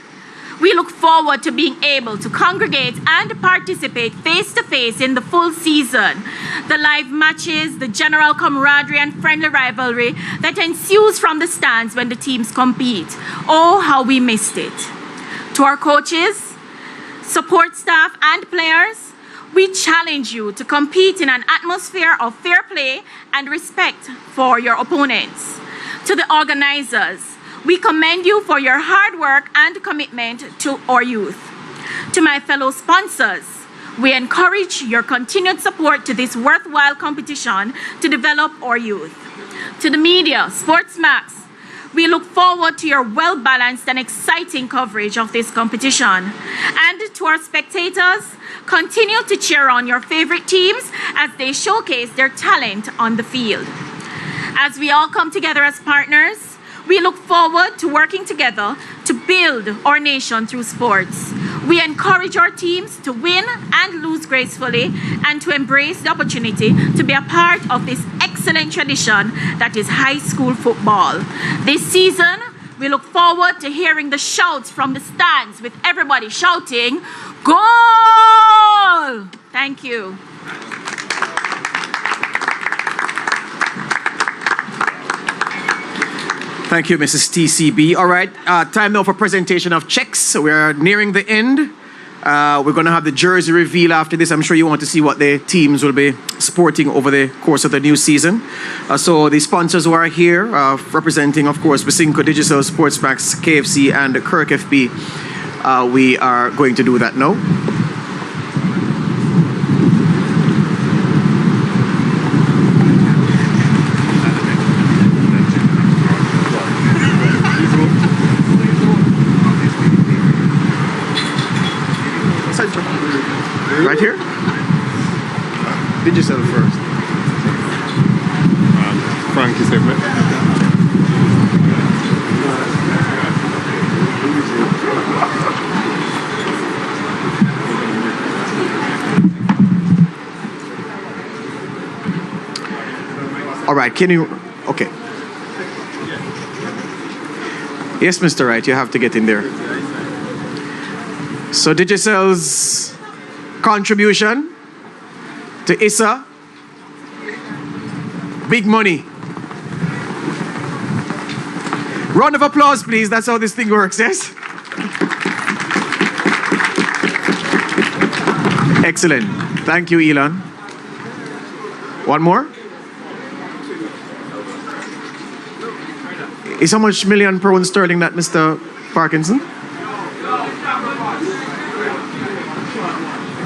Speaker 13: We look forward to being able to congregate and participate face-to-face in the full season. The live matches, the general camaraderie and friendly rivalry that ensues from the stands when the teams compete. Oh, how we missed it. To our coaches, support staff and players, we challenge you to compete in an atmosphere of fair play and respect for your opponents. To the organizers, we commend you for your hard work and commitment to our youth. To my fellow sponsors, we encourage your continued support to this worthwhile competition to develop our youth. To the media, SportsMax, we look forward to your well-balanced and exciting coverage of this competition. And to our spectators, continue to cheer on your favorite teams as they showcase their talent on the field. As we all come together as partners, we look forward to working together to build our nation through sports. We encourage our teams to win and lose gracefully and to embrace the opportunity to be a part of this excellent tradition that is high school football. This season, we look forward to hearing the shouts from the stands with everybody shouting, "Goal!" Thank you.
Speaker 1: Thank you, Mrs. TCB. All right, time now for presentation of checks. We're nearing the end. We're going to have the jersey reveal after this. I'm sure you want to see what the teams will be supporting over the course of the new season. So the sponsors who are here, representing, of course, Cinco, Digicel, SportsMax, KFC, and Kirk FP, we are going to do that now. Right here? Digicel first.
Speaker 3: Frankie segment.
Speaker 1: All right, can you, okay. Yes, Mr. Wright, you have to get in there. So Digicel's contribution to Issa, big money. Round of applause, please. That's how this thing works, yes? Excellent. Thank you, Elon. One more? Is how much million pound sterling that, Mr. Parkinson?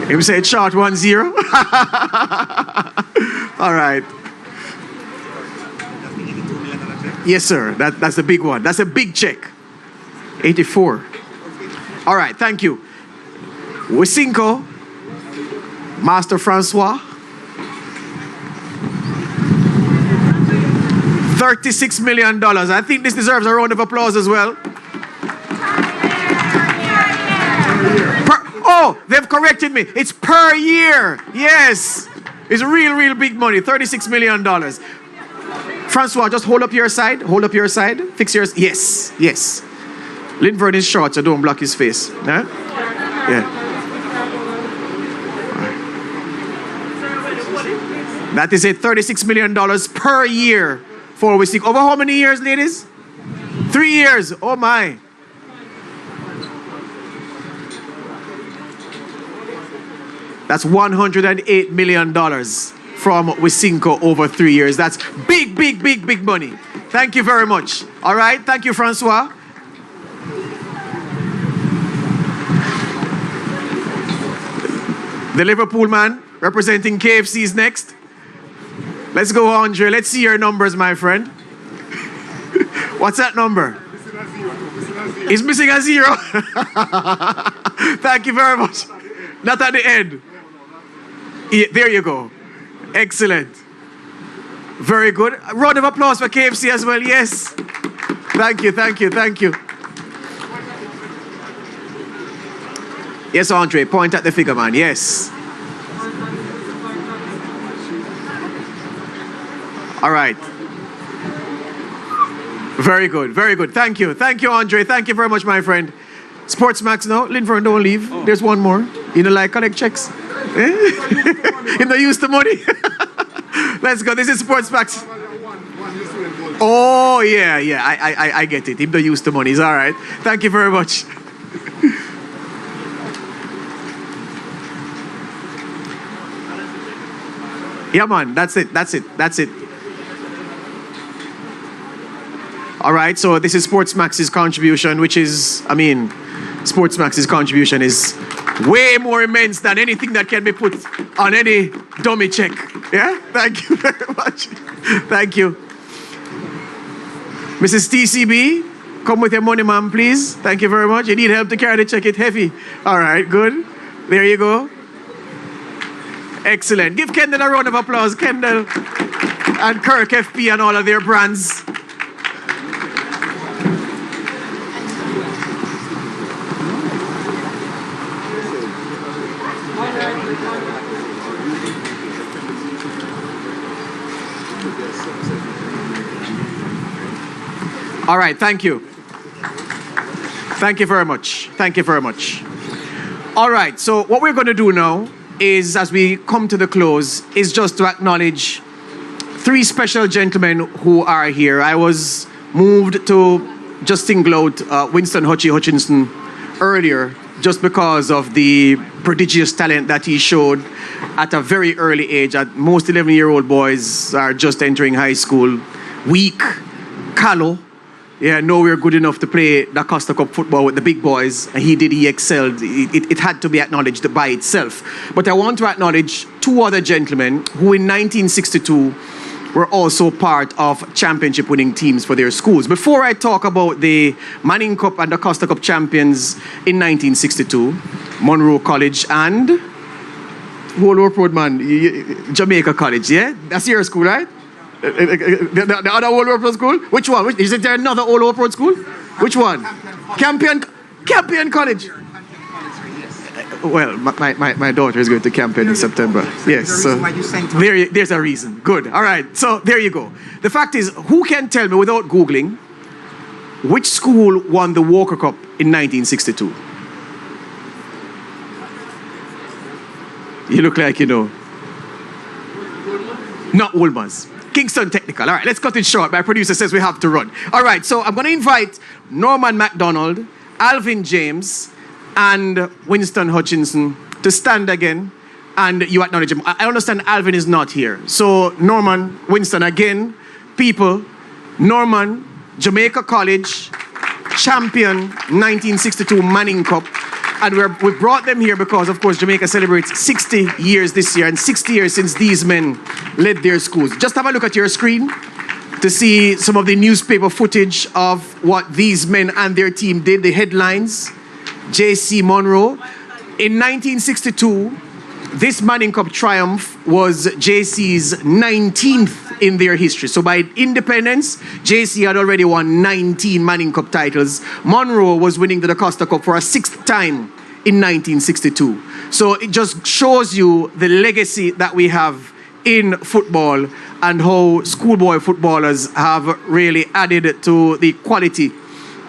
Speaker 1: Him say it short 1-0. All right. Yes, sir. That's the big one. That's a big check. 84. All right. Thank you. With Cinco, Master Francois. $36 million. I think this deserves a round of applause as well. Oh, they've corrected me. It's per year. Yes. It's real big money. $36 million. Francois, just hold up your side. Hold up your side. Fix yours. Yes. Yes. Linford is short, so don't block his face. Huh? Yeah. That is it. $36 million per year for we see. Over how many years, ladies? 3 years. Oh, my. That's $108 million from Cinco over 3 years. That's big money. Thank you very much. All right. Thank you, Francois. The Liverpool man representing KFC is next. Let's go, Andre. Let's see your numbers, my friend. What's that number? He's missing a 0. Thank you very much. Not at the end. Yeah, there you go. Excellent. Very good. A round of applause for KFC as well. Yes. Thank you. Yes, Andre, point at the figure, man. Yes. All right. Very good. Thank you, Andre. Thank you very much, my friend. SportsMax now. Linford, don't leave. There's one more. You don't like collect checks? You don't use the money? Let's go. This is SportsMax. Oh, yeah. I get it. Him don't use the money. It's all right. Thank you very much. Yeah, man. That's it. All right. So this is SportsMax's contribution, which is, SportsMax's contribution is way more immense than anything that can be put on any dummy check. Yeah? Thank you very much. Thank you. Mrs. TCB, come with your money, ma'am, please. Thank you very much. You need help to carry the check. It's heavy. All right, good. There you go. Excellent. Give Kendall a round of applause. Kendall and Kirk FP and all of their brands. All right, thank you. Thank you very much. Thank you very much. All right, so what we're going to do now is, as we come to the close, is just to acknowledge three special gentlemen who are here. I was moved to just single out Winston Hutchinson earlier, just because of the prodigious talent that he showed at a very early age. Most 11-year-old boys are just entering high school, weak, callow. Yeah, nowhere good enough to play the Costa Cup football with the big boys. And he excelled. It had to be acknowledged by itself. But I want to acknowledge two other gentlemen who in 1962 were also part of championship winning teams for their schools. Before I talk about the Manning Cup and the Costa Cup champions in 1962, Monroe College and Old Road man, Jamaica College, yeah? That's your school, right? The other Old Road school? Which one? Is there another Old Road school? Which one? Campion College. Well, my daughter is going to Campion in September. Yes. So there's a reason. Good. All right. So there you go. The fact is, who can tell me without Googling which school won the Walker Cup in 1962? You look like you know. Not Wolmer's. Kingston Technical. All right, let's cut it short. My producer says we have to run. All right, so I'm going to invite Norman MacDonald, Alvin James, and Winston Hutchinson to stand again, and you acknowledge him. I understand Alvin is not here. So Norman, Winston, again, people, Norman, Jamaica College, champion 1962 Manning Cup. And we brought them here because, of course, Jamaica celebrates 60 years this year, and 60 years since these men led their schools. Just have a look at your screen to see some of the newspaper footage of what these men and their team did. The headlines, J.C. Monroe. In 1962, this Manning Cup triumph was JC's 19th in their history. So by independence, JC had already won 19 Manning Cup titles. Monroe was winning the Costa Cup for a 6th time in 1962. So it just shows you the legacy that we have in football and how schoolboy footballers have really added to the quality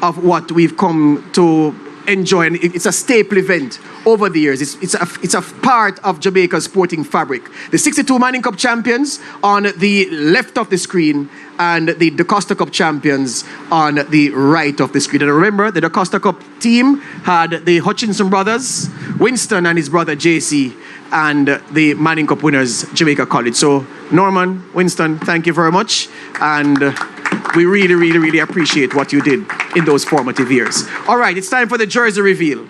Speaker 1: of what we've come to enjoy. And it's a staple event over the years. It's a part of Jamaica's sporting fabric. The 62 Manning Cup champions on the left of the screen and the Costa Cup champions on the right of the screen. And remember, the Costa Cup team had the Hutchinson brothers, Winston and his brother JC, and the Manning Cup winners, Jamaica College. So Norman, Winston, thank you very much. And we really, really, really appreciate what you did in those formative years. All right, it's time for the jersey reveal.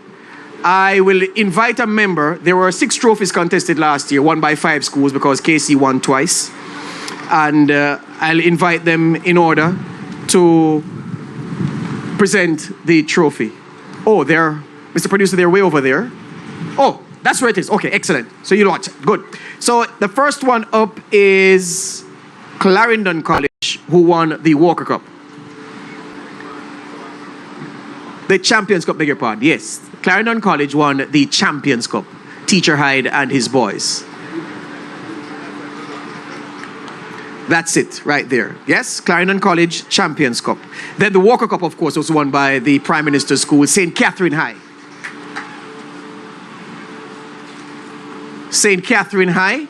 Speaker 1: I will invite a member. There were 6 trophies contested last year, won by 5 schools because KC won twice. And I'll invite them in order to present the trophy. Oh, Mr. Producer, they're way over there. Oh, that's where it is. Okay, excellent. So you'll watch it. Good. So the first one up is Clarendon College, who won the Walker Cup. The Champions Cup, beg your pardon. Yes, Clarendon College won the Champions Cup. Teacher Hyde and his boys. That's it right there. Yes, Clarendon College Champions Cup. Then the Walker Cup, of course, was won by the Prime Minister's School, St. Catherine High. St. Catherine High,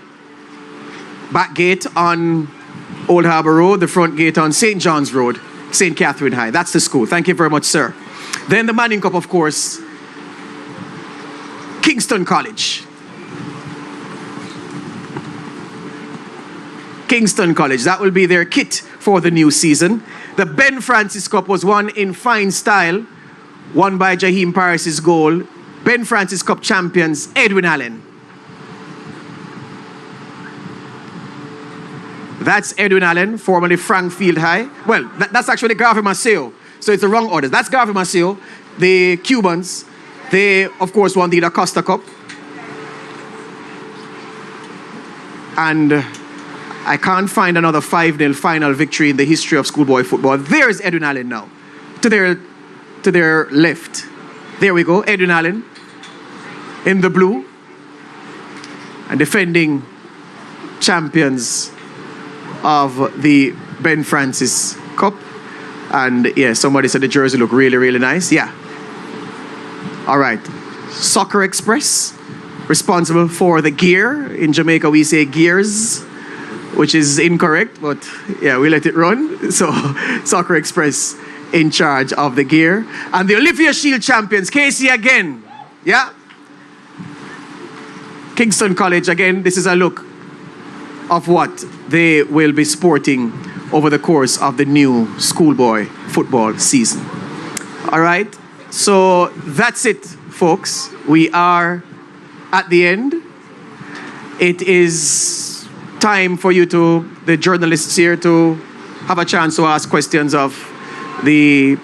Speaker 1: back gate on Old Harbour Road, the front gate on St. John's Road, St. Catherine High. That's the school. Thank you very much, sir. Then the Manning Cup, of course, Kingston College. Kingston College. That will be their kit for the new season. The Ben Francis Cup was won in fine style, won by Jaheim Paris's goal. Ben Francis Cup champions, Edwin Allen. That's Edwin Allen, formerly Frankfield High. Well, that's actually Garvey Maceo. So it's the wrong order. That's Garvey Maceo. The Cubans, they, of course, won the Da Costa Cup. And I can't find another 5-0 final victory in the history of schoolboy football. There's Edwin Allen now. To their left. There we go, Edwin Allen in the blue. And defending champions of the Ben Francis Cup. And yeah, somebody said the jersey look really, really nice. Yeah. All right. Soccer Express, responsible for the gear. In Jamaica, we say gears, which is incorrect, but yeah, we let it run. So Soccer Express in charge of the gear. And the Olivia Shield champions, Casey again. Yeah. Kingston College, again, this is a look of what they will be sporting over the course of the new schoolboy football season. All right, so that's it, folks. We are at the end. It is time for you the journalists here, to have a chance to ask questions of the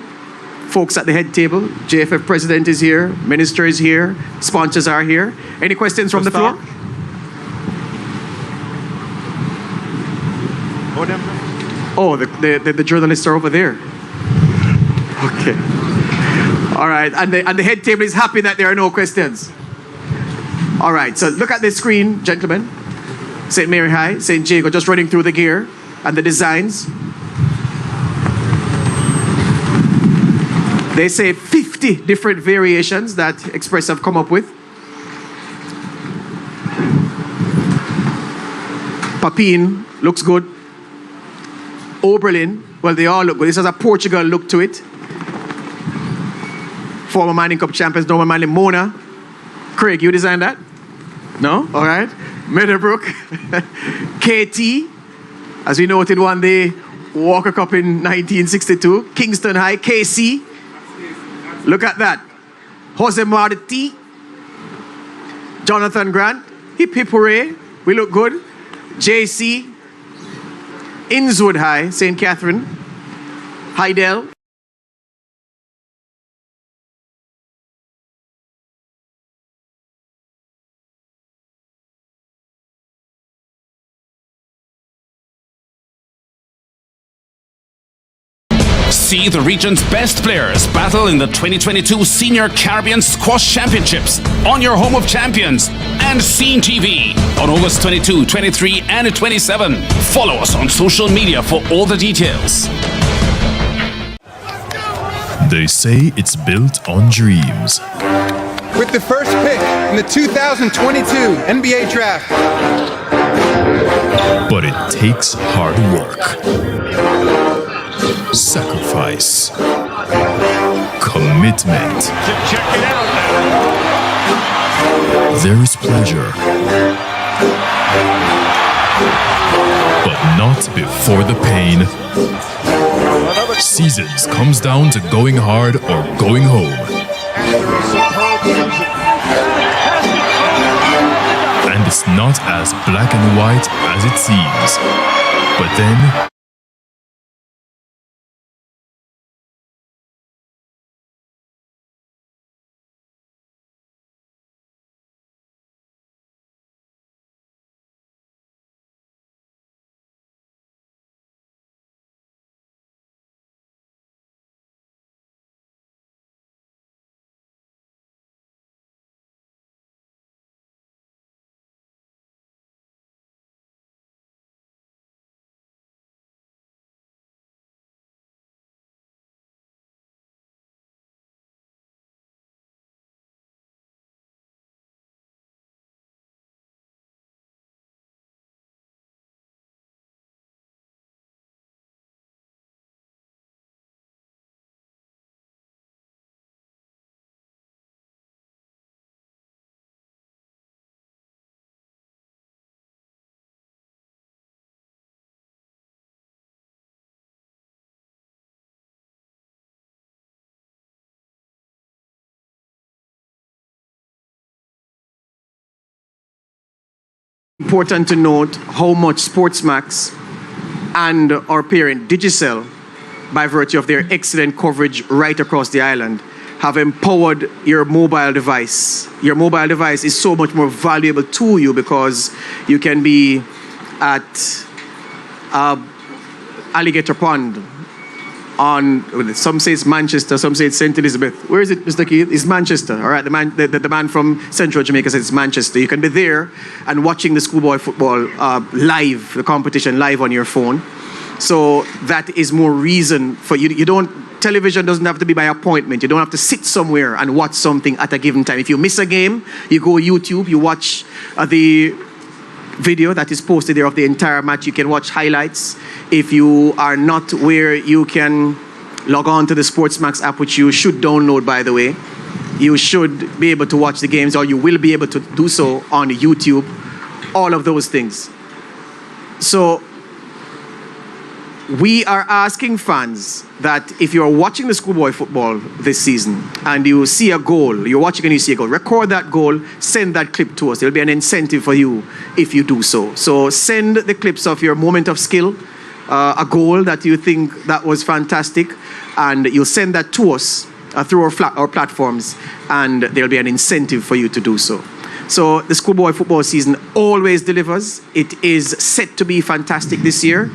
Speaker 1: folks at the head table. JFF president is here, minister is here, sponsors are here. Any questions from the floor? Oh, the journalists are over there. Okay. All right, and the head table is happy that there are no questions. All right, so look at the screen, gentlemen. St. Mary High, St. Jago, just running through the gear and the designs. They say 50 different variations that Express have come up with. Papine looks good. Oberlin, well, they all look good. This has a Portugal look to it. Former Mining Cup champions, Norman Manley, Mona. Craig, you designed that? No? All right. Meadowbrook. KT, as we noted, won the Walker Cup in 1962. Kingston High, KC. Look at that. Jose Marti. Jonathan Grant. Hip hip hooray. We look good. JC. Innswood High, St. Catherine. Hydel.
Speaker 14: See the region's best players battle in the 2022 Senior Caribbean Squash Championships on your home of champions and CEEN TV on August 22, 23, and 27. Follow us on social media for all the details.
Speaker 15: They say it's built on dreams.
Speaker 16: With the first pick in the 2022 NBA Draft.
Speaker 15: But it takes hard work. Sacrifice, commitment.
Speaker 11: Check it out now.
Speaker 15: There is pleasure, but not before the pain. Seasons comes down to going hard or going home. And it's not as black and white as it seems. But then
Speaker 1: Important to note how much SportsMax and our parent Digicel, by virtue of their excellent coverage right across the island, have empowered your mobile device. Your mobile device is so much more valuable to you because you can be at Alligator Pond on, some say it's Manchester, some say it's St. Elizabeth. Where is it, Mr. Keith? It's Manchester, all right? The man from Central Jamaica says it's Manchester. You can be there and watching the schoolboy football live, the competition live on your phone. So that is more reason for you. Television doesn't have to be by appointment. You don't have to sit somewhere and watch something at a given time. If you miss a game, you go YouTube, you watch the video that is posted there of the entire match. You can watch highlights. If you are not where you can log on to the SportsMax app, which you should download, by the way, you should be able to watch the games, or you will be able to do so on YouTube, all of those things. So we are asking fans that if you're watching the schoolboy football this season and you see a goal, you're watching and you see a goal, record that goal, send that clip to us. There'll be an incentive for you if you do so. So send the clips of your moment of skill, a goal that you think that was fantastic, and you'll send that to us through our platforms, and there'll be an incentive for you to do so. So the schoolboy football season always delivers. It is set to be fantastic this year,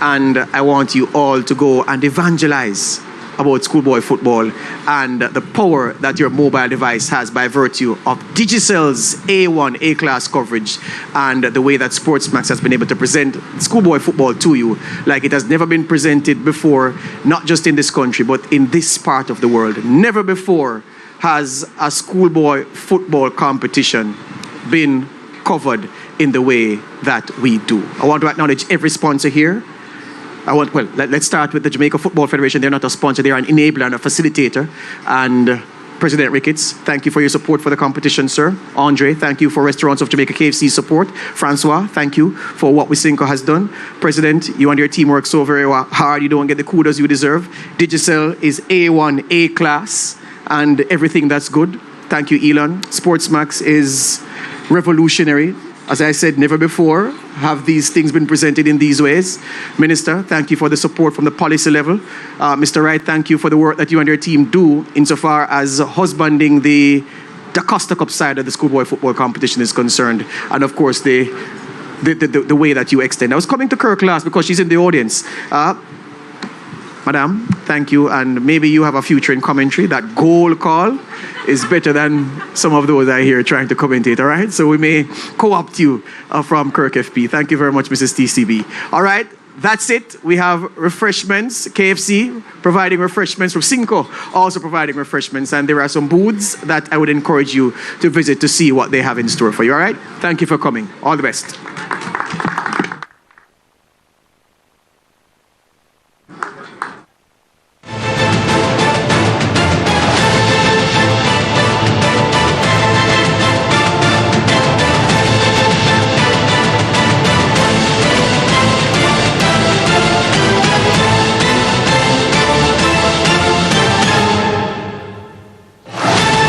Speaker 1: and I want you all to go and evangelize about schoolboy football and the power that your mobile device has by virtue of Digicel's A1, A-class coverage and the way that SportsMax has been able to present schoolboy football to you like it has never been presented before, not just in this country, but in this part of the world. Never before has a schoolboy football competition been covered in the way that we do. I want to acknowledge every sponsor here. Let's start with the Jamaica Football Federation. They're not a sponsor, they're an enabler and a facilitator. And President Ricketts, thank you for your support for the competition, sir. Andre, thank you for Restaurants of Jamaica KFC support. Francois, thank you for what Cinco has done. President, you and your team work so very hard. You don't get the kudos you deserve. Digicel is A1, A-class, and everything that's good. Thank you, Elon. SportsMax is revolutionary. As I said, never before have these things been presented in these ways. Minister, thank you for the support from the policy level. Mr. Wright, thank you for the work that you and your team do insofar as husbanding the Costa Cup side of the schoolboy football competition is concerned. And of course, the way that you extend. I was coming to Kirk last because she's in the audience. Madam, thank you, and maybe you have a future in commentary. That goal call is better than some of those I hear trying to commentate, all right? So we may co-opt you from Kirk FP. Thank you very much, Mrs. TCB. All right, that's it. We have refreshments, KFC providing refreshments, from Cinco also providing refreshments, and there are some booths that I would encourage you to visit to see what they have in store for you, all right? Thank you for coming. All the best.